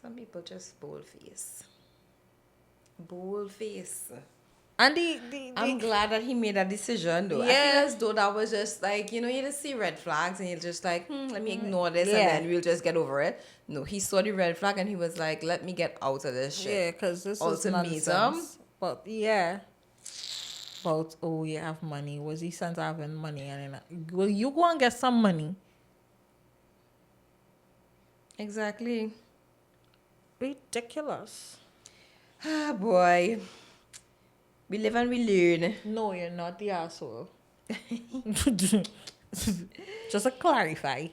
Some people just bold face. Bold face. And I'm glad that he made that decision though. I Yeah. feel as though that was just like, you just see red flags and you're just like, let me ignore this Yeah. and then we'll just get over it. No, he saw the red flag and he was like, let me get out of this shit. Yeah, because this is Ultimatum. nonsense. But yeah. But, oh, you have money. Was he sent having money? And then, well, you go and get some money. Exactly. Ridiculous. Ah, boy. We live and we learn. No, you're not the asshole. Just to clarify.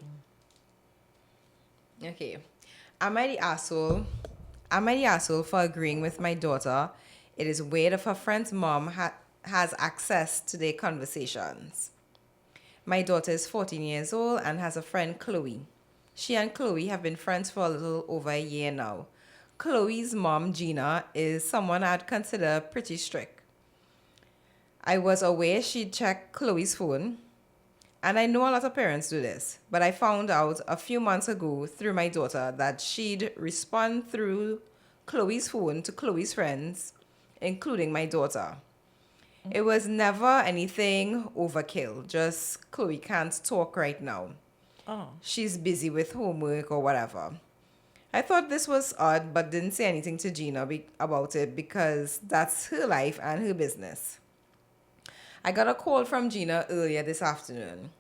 Okay. Am I the asshole? Am I the asshole for agreeing with my daughter? It is weird if her friend's mom has access to their conversations. My daughter is 14 years old and has a friend, Chloe. She and Chloe have been friends for a little over a year now. Chloe's mom, Gina, is someone I'd consider pretty strict. I was aware she'd check Chloe's phone, and I know a lot of parents do this, but I found out a few months ago through my daughter that she'd respond through Chloe's phone to Chloe's friends, including my daughter. It was never anything overkill, just Chloe can't talk right now. Oh. She's busy with homework or whatever. I thought this was odd, but didn't say anything to Gina about it because that's her life and her business. I got a call from Gina earlier this afternoon.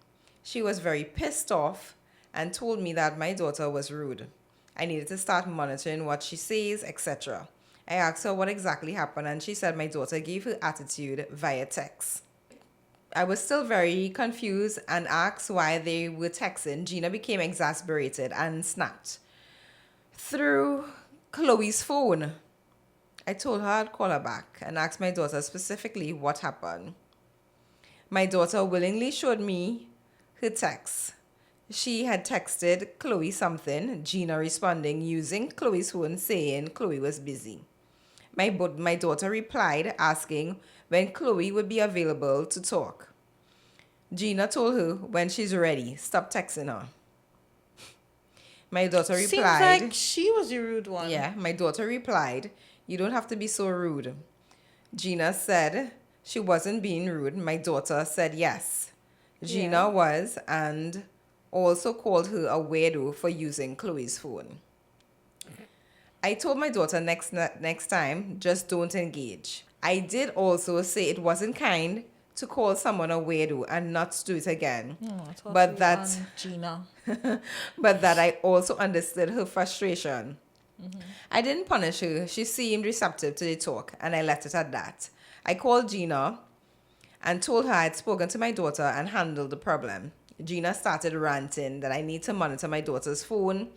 She was very pissed off and told me that my daughter was rude. I needed to start monitoring what she says, etc. I asked her what exactly happened and she said my daughter gave her attitude via text. I was still very confused and asked why they were texting. Gina became exasperated and snapped through Chloe's phone. I told her I'd call her back and asked my daughter specifically what happened. My daughter willingly showed me her text. She had texted Chloe something, Gina responding using Chloe's phone saying Chloe was busy. My daughter replied asking when Chloe would be available to talk. Gina told her when she's ready, stop texting her. My daughter Seems replied, like she was the rude one. yeah, my daughter replied, "You don't have to be so rude." Gina said she wasn't being rude. My daughter said yes. Gina Yeah. was, and also called her a weirdo for using Chloe's phone. I told my daughter next time, just don't engage. I did also say it wasn't kind to call someone a weirdo and not to do it again. I thought But you that on Gina. but that I also understood her frustration. I didn't punish her. She seemed receptive to the talk, and I left it at that. I called Gina and told her I had spoken to my daughter and handled the problem. Gina started ranting that I need to monitor my daughter's phone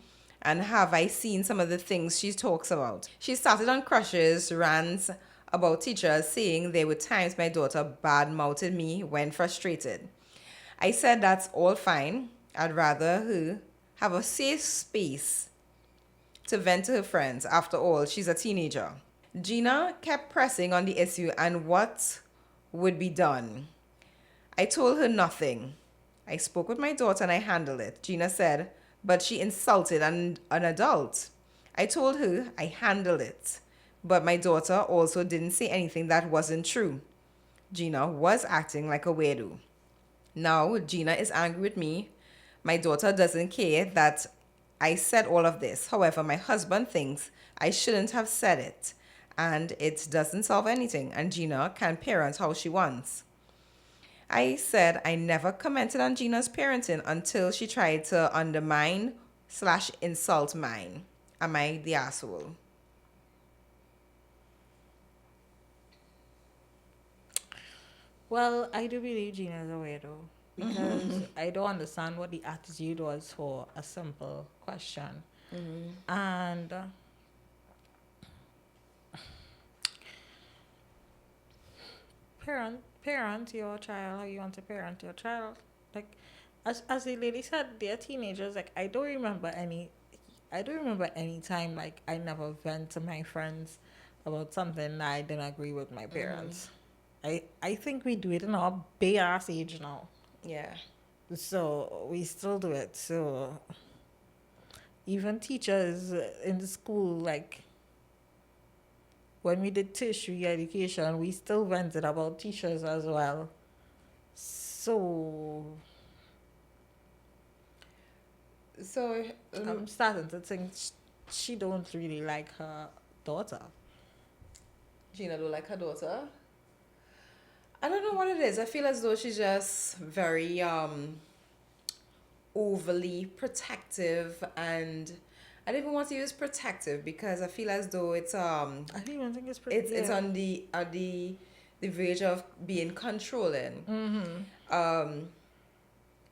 and have I seen some of the things she talks about. She started on crushes, rants about teachers, saying there were times my daughter bad-mouthed me when frustrated. I said that's all fine. I'd rather her have a safe space to vent to her friends. After all, she's a teenager. Gina kept pressing on the issue and what would be done. I told her nothing. I spoke with my daughter and I handled it. Gina said, but she insulted an adult. I told her I handled it. But my daughter also didn't say anything that wasn't true. Gina was acting like a weirdo. Now Gina is angry with me. My daughter doesn't care that I said all of this. However, my husband thinks I shouldn't have said it. And it doesn't solve anything. And Gina can parent how she wants. I said I never commented on Gina's parenting until she tried to undermine / insult mine. Am I the asshole? Well, I do believe Gina's a weirdo because I don't understand what the attitude was for a simple question. And parent your child how you want to parent your child. Like as the lady said, they're teenagers. Like I don't remember any time like I never vent to my friends about something that I didn't agree with my parents. I think we do it in our big ass age now. Yeah. So we still do it. So even teachers in the school, like when we did tertiary education, we still vented about teachers as well. So So I'm starting to think she don't really like her daughter. Gina don't like her daughter. I don't know what it is. I feel as though she's just very overly protective, and I don't even want to use protective because I feel as though it's I don't even think it's pretty. it's on the verge of being controlling.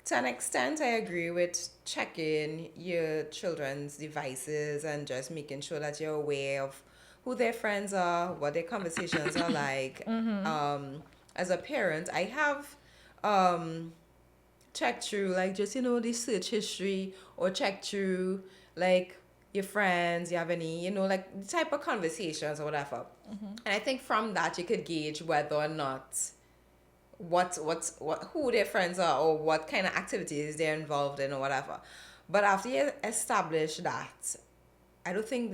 To an extent, I agree with checking your children's devices and just making sure that you're aware of who their friends are, what their conversations are like. As a parent, I have checked through like just the search history, or check through like your friends, you have any like the type of conversations or whatever. And I think from that you could gauge whether or not what who their friends are or what kind of activities they're involved in or whatever. But after you establish that, I don't think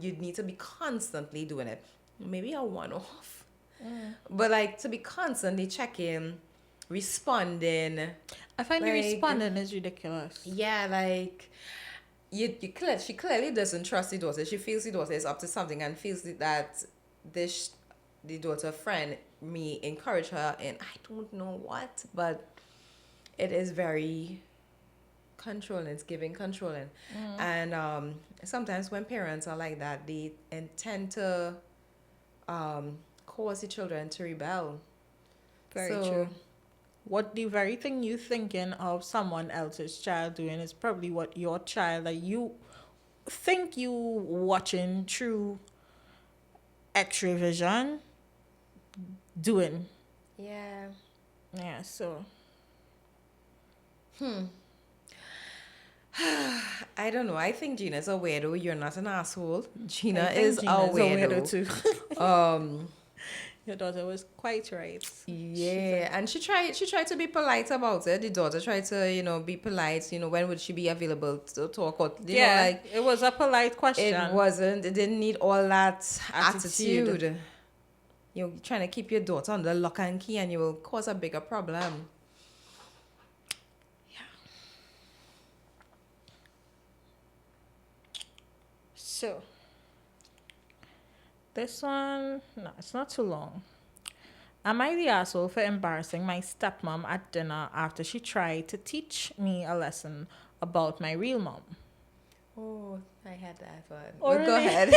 you'd need to be constantly doing it. Maybe a one-off, but like to be constantly checking, responding. I find the like, responding is ridiculous. Yeah, like she clearly doesn't trust the daughter. She feels the daughter is up to something and feels that the daughter friend may encourage her in I don't know what, but it is very controlling. It's giving controlling. And sometimes when parents are like that, they tend to cause the children to rebel. Very So, true. What the very thing you thinking of someone else's child doing is probably what your child that you think you watching through X-ray vision doing. yeah. Yeah, so I don't know. I think Gina's a weirdo. You're not an asshole. Gina I think is a Gina's weirdo. too. Your daughter was quite right. Yeah, and she tried to be polite about it. The daughter tried to, be polite. When would she be available to talk? Or, Yeah, like it was a polite question. it didn't need all that Attitude. attitude. You're trying to keep your daughter under lock and key, and you will cause a bigger problem. So, this one, no, it's not too long. Am I the asshole for embarrassing my stepmom at dinner after she tried to teach me a lesson about my real mom? Oh, I had that one. Oh, Well, go really? ahead.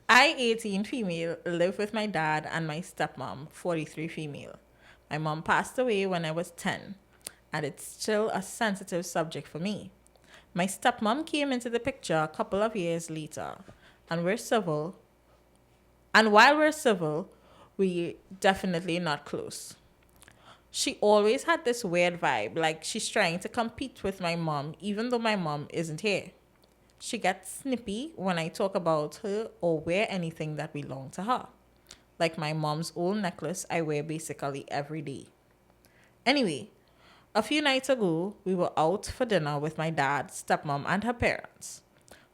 I, 18 female, live with my dad and my stepmom, 43 female. My mom passed away when I was 10, and it's still a sensitive subject for me. My stepmom came into the picture a couple of years later, and we're civil. And while we're civil, we definitely not close. She always had this weird vibe, like she's trying to compete with my mom, even though my mom isn't here. She gets snippy when I talk about her or wear anything that belonged to her. Like my mom's old necklace I wear basically every day. Anyway, a few nights ago, we were out for dinner with my dad, stepmom, and her parents.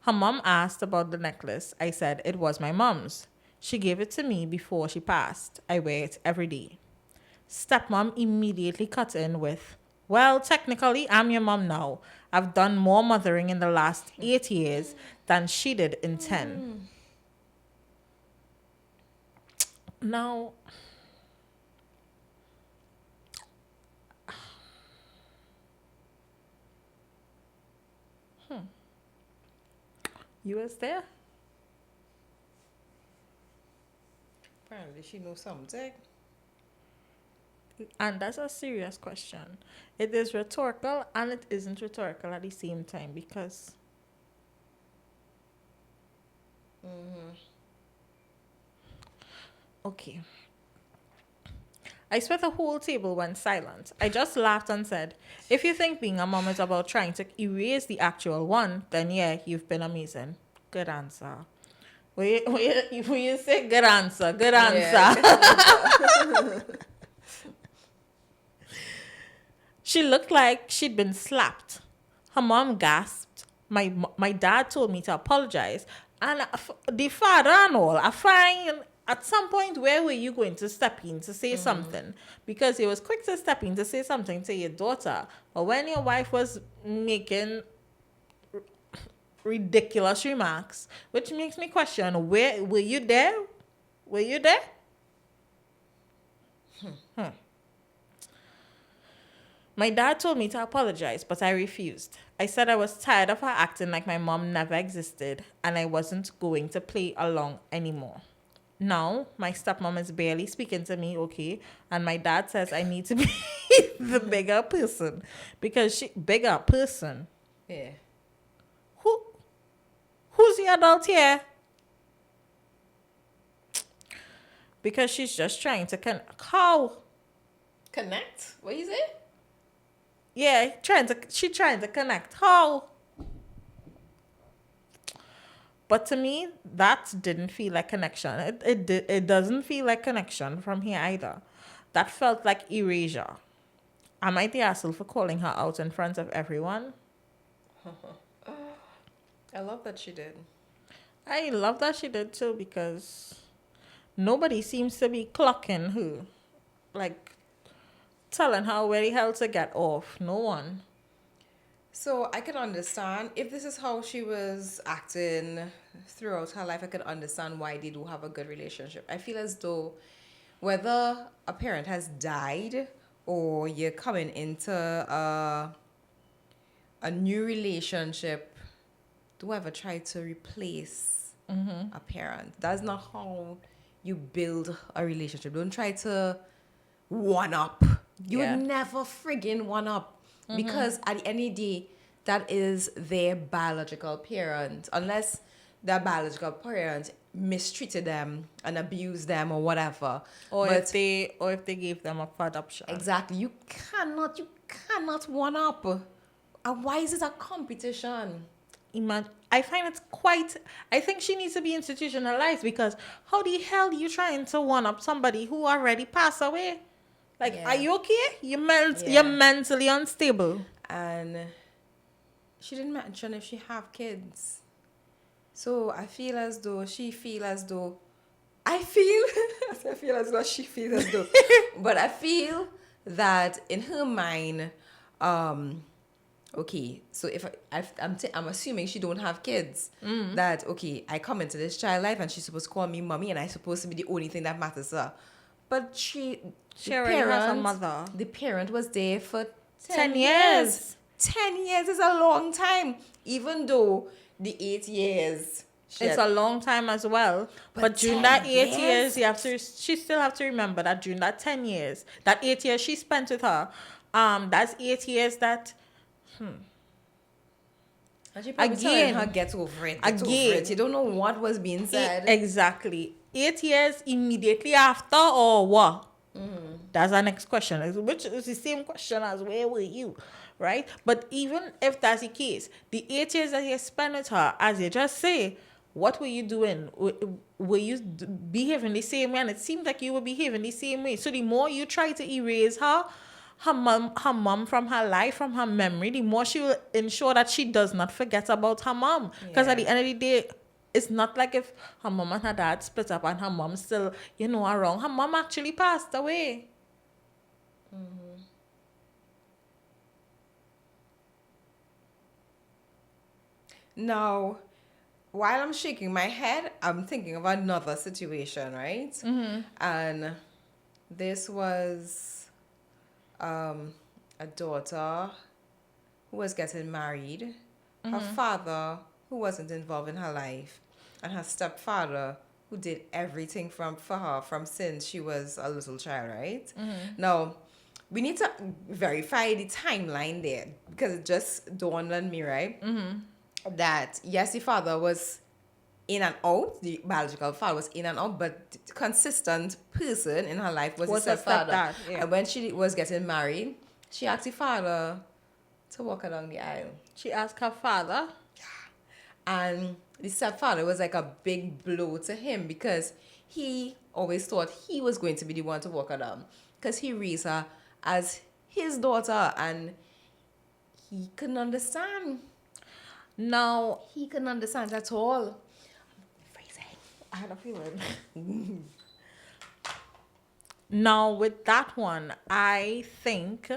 Her mom asked about the necklace. I said it was my mom's. She gave it to me before she passed. I wear it every day. Stepmom immediately cut in with, well, technically, I'm your mom now. I've done more mothering in the last 8 years than she did in 10. Now, you was there? Apparently, she knows something. And that's a serious question. It is rhetorical and it isn't rhetorical at the same time because, okay. I swear the whole table went silent. I just laughed and said, if you think being a mom is about trying to erase the actual one, then yeah, you've been amazing. Good answer. Will you say good answer? Good answer. Yeah. She looked like she'd been slapped. Her mom gasped. My dad told me to apologize. And the father and all, I find at some point, where were you going to step in to say something? Because he was quick to step in to say something to your daughter. But when your wife was making ridiculous remarks, which makes me question, where were you there? Were you there? My dad told me to apologize, but I refused. I said I was tired of her acting like my mom never existed and I wasn't going to play along anymore. Now, my stepmom is barely speaking to me, okay? And my dad says I need to be the bigger person. Because bigger person? Yeah. Who's the adult here? Because she's just trying to how? Connect? What you say? Yeah, she's trying to connect. How? But to me, that didn't feel like connection. It doesn't feel like connection from here either. That felt like erasure. Am I the asshole for calling her out in front of everyone? I love that she did. I love that she did too because nobody seems to be clocking her. Like, telling her where the hell to get off. No one. So I could understand if this is how she was acting throughout her life. I could understand why they do have a good relationship. I feel as though whether a parent has died or you're coming into a new relationship, do ever try to replace a parent? That's not how you build a relationship. Don't try to one up. You Yeah. would never friggin' one up. Because at the end of the day, that is their biological parent. Unless their biological parent mistreated them and abused them or whatever. Or But if they gave them up for adoption. exactly, you cannot one up. And why is it a competition? I find it's quite. I think she needs to be institutionalized because how the hell are you trying to one up somebody who already passed away? Like, Yeah. are you okay? You're Yeah. mentally unstable. And she didn't mention if she have kids. So I feel as though she feel as though I feel I feel as though she feels as though but I feel that in her mind, okay, so if I'm assuming she don't have kids, that okay, I come into this child life and she's supposed to call me mommy and I supposed to be the only thing that matters to her. But She already has a mother. the parent was there for 10 10 years. years. 10 years is a long time, even though the 8 years. It's a long time as well. But during 10 that 8 years? years, she still have to remember that during that 10 years, that 8 years she spent with her, that's 8 years that, And she probably telling Again. her get over it. Get over Again. it. You don't know what was being said. exactly, 8 years immediately after or what? That's our next question, which is the same question as where were you, right? But even if that's the case, the 8 years that you spent with her, as you just say, what were you doing? Were you behaving the same way? And it seems like you were behaving the same way. So the more you try to erase her mom from her life, from her memory, the more she will ensure that she does not forget about her mom. Because at the Yeah. end of the day, it's not like if her mom and her dad split up and her mom still, around. Her mom actually passed away. Now, while I'm shaking my head, I'm thinking of another situation, right? And this was a daughter who was getting married, her father who wasn't involved in her life, and her stepfather who did everything for her from since she was a little child, right? Now, we need to verify the timeline there because it just dawned on me, right? That yes, the father was in and out, the biological father was in and out, but the consistent person in her life was the her stepfather. stepdad, yeah. And when she was getting married, she asked the father to walk her down the aisle. She asked her father. And the stepfather was like a big blow to him because he always thought he was going to be the one to walk her down because he raised her as his daughter and he couldn't understand. Now, He couldn't understand at all. I had a feeling. Now, with that one, I think,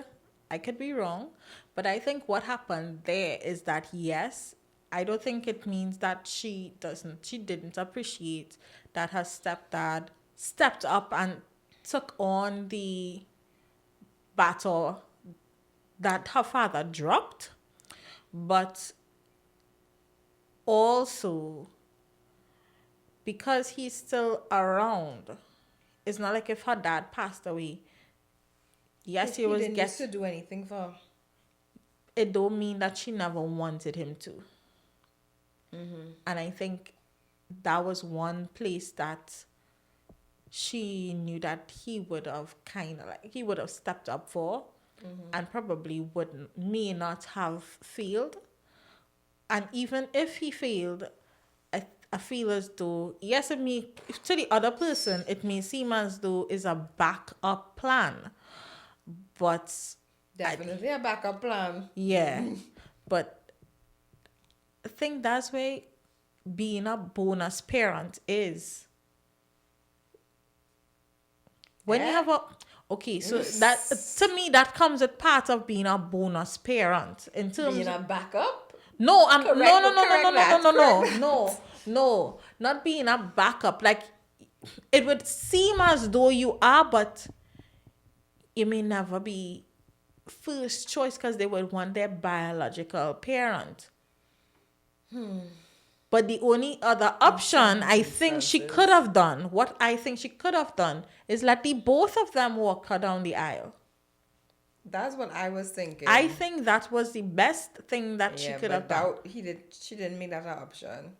I could be wrong, but I think what happened there is that, yes, I don't think it means that she didn't appreciate that her stepdad stepped up and took on the battle that her father dropped, but also because he's still around. It's not like if her dad passed away. Yes, he was didn't used to do anything for her. It don't mean that she never wanted him to. And I think that was one place that she knew that he would have stepped up for, and probably may not have failed. And even if he failed, I feel as though, yes, to the other person, it may seem as though it's a backup plan. But Definitely a backup plan. yeah, but I think that's where being a bonus parent is. When you have okay, so that to me that comes with part of being a bonus parent in terms Being a backup? no, Correct that, correct no, not being a backup. Like it would seem as though you are, but you may never be first choice because they would want their biological parent. But the only other option I think she could have done, what I think she could have done, is let the both of them walk her down the aisle. That's what I was thinking. I think that was the best thing that she could have done. She didn't make that an option.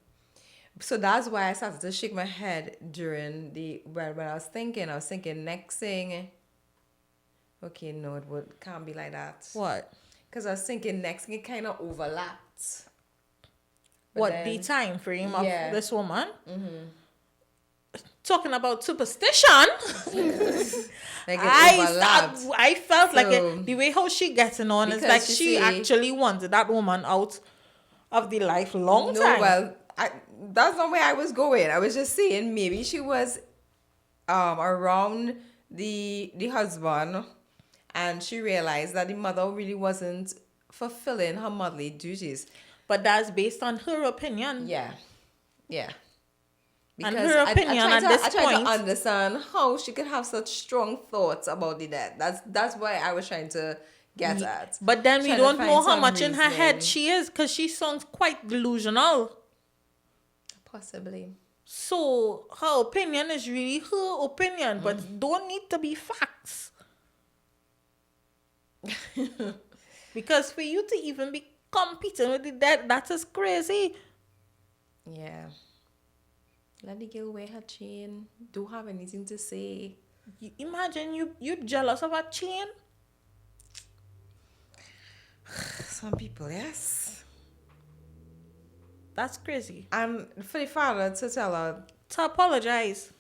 So that's why I started to shake my head during when I was thinking next thing. Okay, no, can't be like that. What? Because I was thinking next thing it kind of overlapped. what the then- time frame of Yeah. this woman. Talking about superstition, Like it overlapped. I felt like So- the way how she getting on is Because like you she see- actually wanted that woman out of the life long No, time. well, that's not where I was going. I was just saying maybe she was around the husband, and she realized that the mother really wasn't fulfilling her motherly duties. But that's based on her opinion. Yeah, yeah. And her opinion at this I tried point- to understand how she could have such strong thoughts about the dead. That's why I was trying to get at. But then we Trying to don't find know how some much in her head reasoning. she is, because she sounds quite delusional. Possibly. So her opinion is really her opinion, but don't need to be facts. Because for you to even be competing with the dead, that is crazy. Yeah. Let the girl wear her chain. Don't have anything to say. Imagine you jealous of a chain. Some people, yes. That's crazy. And for the father to tell her, To apologize.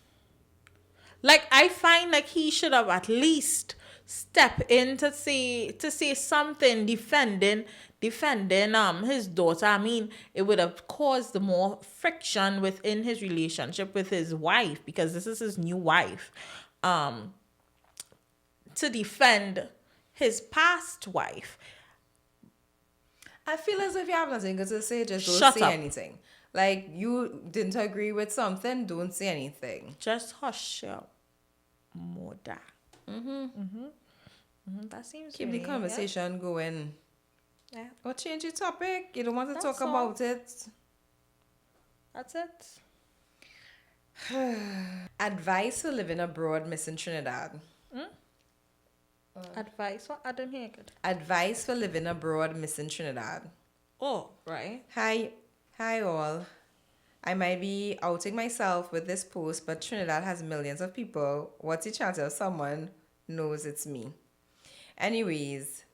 Like, I find like he should have at least step in to say something defending his daughter. I mean, it would have caused more friction within his relationship with his wife, because this is his new wife. To defend his past wife. I feel as if you have nothing good to say, just don't Shut say up. anything. Like, you didn't agree with something, don't say anything. Just hush your mother. That seems Keep really, the conversation going. Yeah. Or change the topic. You don't want to That's talk all. about it. That's it. Advice for living abroad, missing Trinidad. Advice. What? I didn't hear it. Advice for living abroad, missing Trinidad. Oh, right. Hi all. I might be outing myself with this post, but Trinidad has millions of people. What's the chance of someone knows it's me? Anyways,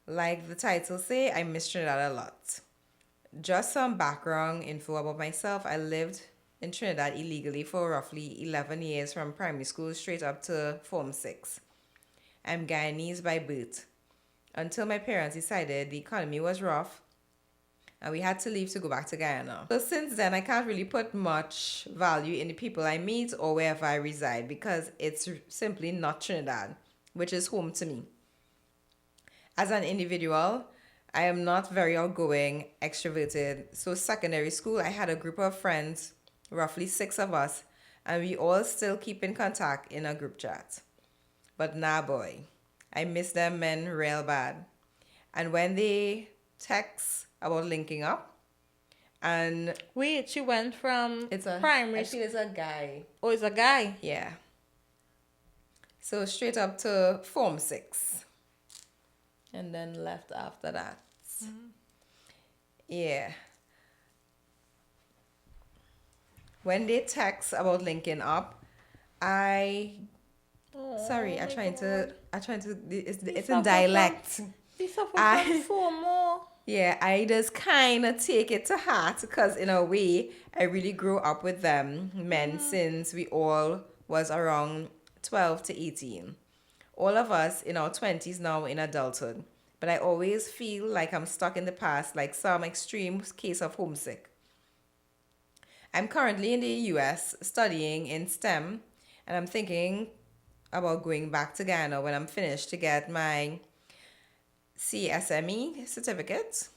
like the title say, I miss Trinidad a lot. Just some background info about myself. I lived in Trinidad illegally for roughly 11 years, from primary school straight up to Form 6. I'm Guyanese by birth. Until my parents decided the economy was rough and we had to leave to go back to Guyana. So since then, I can't really put much value in the people I meet or wherever I reside, because it's simply not Trinidad, which is home to me. As an individual, I am not very outgoing, extroverted. So secondary school, I had a group of friends, roughly 6 of us, and we all still keep in contact in a group chat. But nah, boy, I miss them men real bad. And when they text about linking up, and Wait, she went from it's a primary I school. feel it's a guy. Oh, it's a guy. Yeah. So straight up to Form 6. And then left after that. Yeah. When they text about linking up, I sorry, I trying to it's in dialect. This suffer I- from FOMO. Yeah, I just kind of take it to heart, because in a way, I really grew up with them men since we all was around 12 to 18. All of us in our 20s now in adulthood. But I always feel like I'm stuck in the past, like some extreme case of homesick. I'm currently in the US studying in STEM, and I'm thinking about going back to Ghana when I'm finished to get my CSME certificate.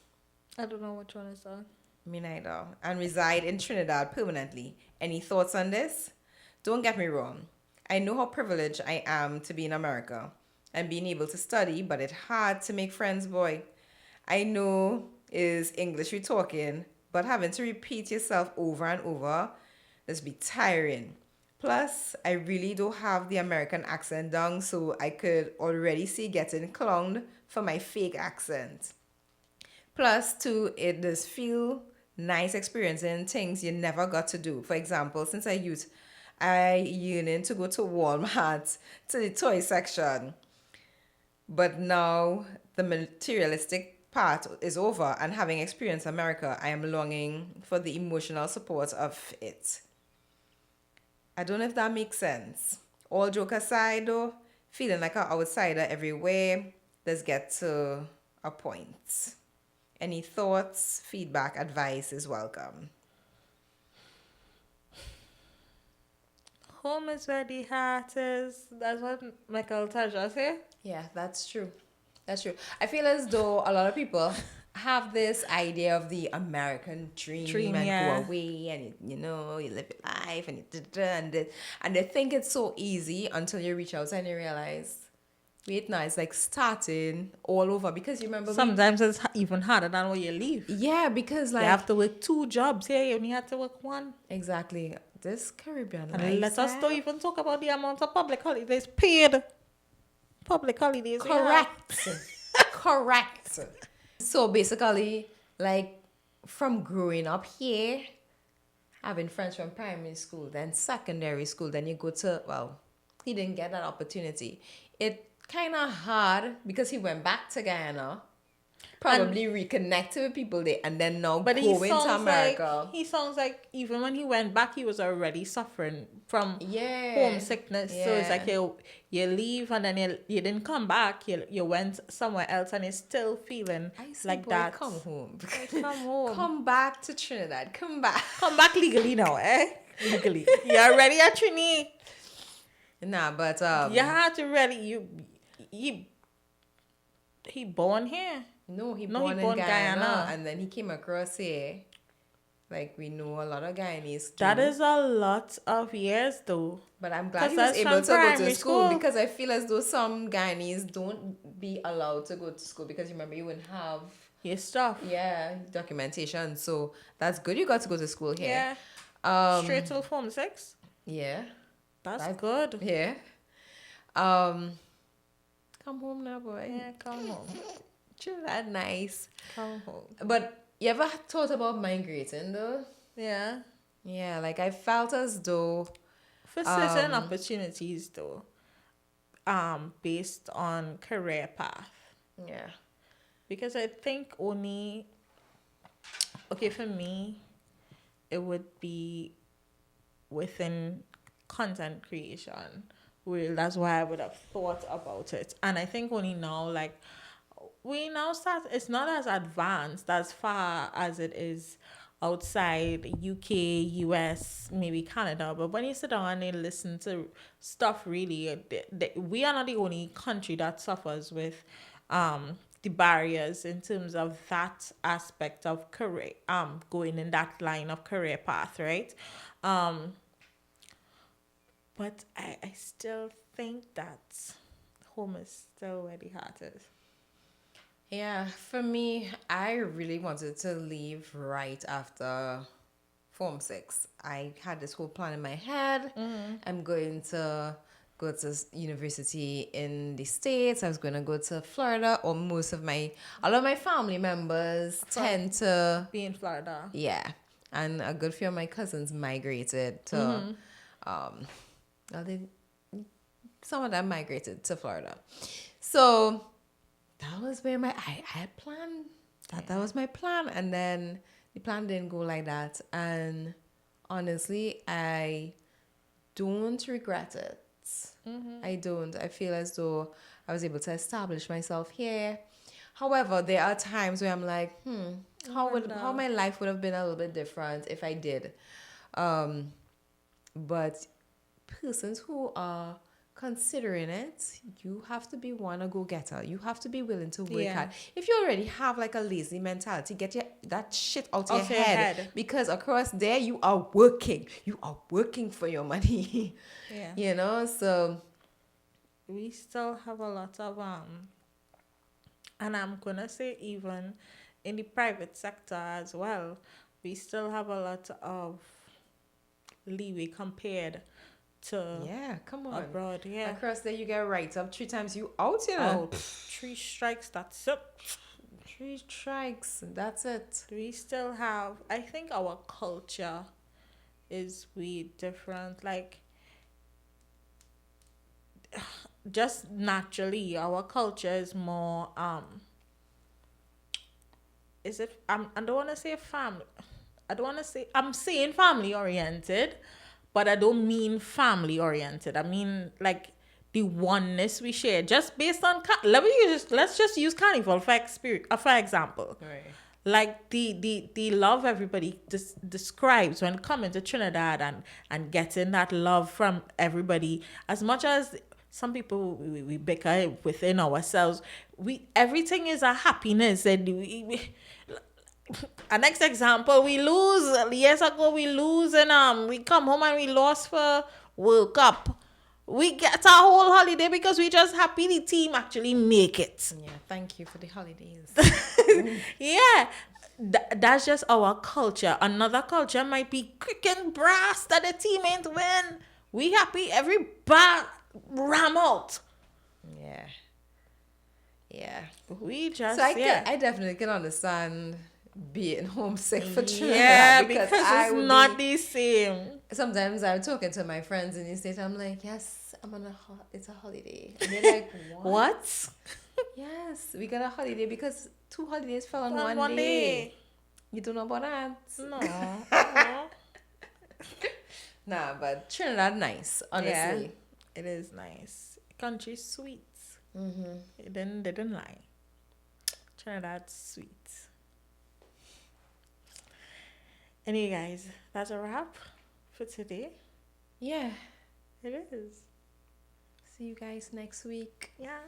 I don't know which one is that. Me neither. And reside in Trinidad permanently. Any thoughts on this? Don't get me wrong. I know how privileged I am to be in America and being able to study, but it's hard to make friends, boy. I know is English you're talking, but having to repeat yourself over and over, this be tiring. Plus, I really don't have the American accent down, so I could already see getting clowned for my fake accent. Plus, too, it does feel nice experiencing things you never got to do. For example, since I yearning to go to Walmart to the toy section. But now the materialistic part is over and having experienced America, I am longing for the emotional support of it. I don't know if that makes sense. All joke aside though, feeling like an outsider everywhere, let's get to a point. Any thoughts, feedback, advice is welcome. Home is where the heart is. That's what Michael Taja say. Yeah, that's true. That's true. I feel as though a lot of people have this idea of the American dream, and yeah. go away and you live your life and and they think it's so easy until you reach out and you realize, wait, now it's like starting all over because you remember Sometimes it's even harder than when you leave. yeah, because like You have to work 2 jobs here. You only have to work 1. exactly this Caribbean And let us lifestyle. don't even talk about the amount of public holidays paid. Public holidays. we have. Correct. Correct. So basically, like from growing up here, having friends from primary school, then secondary school, then you go to, well, he didn't get that opportunity. It kind of hard because he went back to Guyana, probably reconnected with people there, and then now But go into America. he sounds like even when he went back, he was already suffering from Yeah. homesickness. So it's Yeah. like you leave and then you didn't come back. You went somewhere else and you're still feeling I say, like boy, that. come home. Come home. Come back to Trinidad. Come back. Come back legally now, eh? Legally. You're ready at Trini. Nah, but You have to really he born here. no, he No, born he in born Guyana, Guyana. and then he came across here. Like we know a lot of Guyanese too. That is a lot of years though. But I'm glad 'Cause he was that's able from to go to primary school school. because I feel as though some Guyanese don't be allowed to go to school because you remember you wouldn't have Your stuff. documentation. So that's good. You got to go to school here. Yeah. Straight till Form 6. Yeah. That's good. Yeah. Come home now, boy. Yeah, come home. Chill that nice. Come home. But you ever thought about migrating though? Yeah. Yeah, like I felt as though For certain opportunities though, based on career path. yeah. Because I think only for me, it would be within content creation. Well, that's why I would have thought about it. And I think only now, like, we now start, it's not as advanced as far as it is outside UK, US, maybe Canada. But when you sit down and listen to stuff, really, we are not the only country that suffers with the barriers in terms of that aspect of career, going in that line of career path, right? But I still think that home is still where the heart is. Yeah, for me, I really wanted to leave right after Form 6. I had this whole plan in my head. I'm going to go to university in the States. I was going to go to Florida, or a lot of my family members tend to, Be in Florida. yeah. And a good few of my cousins migrated to, well, some of them migrated to Florida. So that was where I had planned that was my plan, and then the plan didn't go like that, and honestly I don't regret it. I don't. I feel as though I was able to establish myself here. However, there are times where I'm like, how my life would have been a little bit different if I did. But persons who are considering it, you have to be one a go-getter. You have to be willing to work Yeah. hard. If you already have like a lazy mentality, get that shit out Out your your head. head. Because across there, you are working. You are working for your money. Yeah. You know, so We still have a lot of and I'm gonna say even in the private sector as well, we still have a lot of leeway compared to yeah, come on. abroad. Yeah. Across there, you get right up 3 times you out, you know. Oh, 3 strikes, that's it. 3 strikes, that's it. We still have, I think our culture is way different. Like, just naturally, our culture is more is it? I don't want to say family. I don't want to say. I'm saying family oriented, but I don't mean family oriented. I mean like the oneness we share, just based on. Let's just use Carnival for example. Right. Like the love everybody describes when coming to Trinidad and getting that love from everybody. As much as some people we bicker within ourselves, everything is a happiness. And a next example, we lose years ago. We lose and we come home and we lost for World Cup. We get our whole holiday because we just happy the team actually make it. Yeah, thank you for the holidays. Yeah, that's just our culture. Another culture might be kicking brass that the team ain't win. We happy every bar ram out. Yeah. Yeah. We just So I definitely can understand being homesick for Trinidad. yeah, because it's not the same. Sometimes I'm talking to my friends in the States. I'm like, yes, it's a holiday. And they're like, What? Yes, we got a holiday because 2 holidays fell on On one day. You don't know about that? No. Nah, but Trinidad nice, honestly. Yeah, it is nice. Country sweet. Mm-hmm. They didn't lie. Trinidad's sweet. Anyway, guys, that's a wrap for today. Yeah. It is. See you guys next week. Yeah.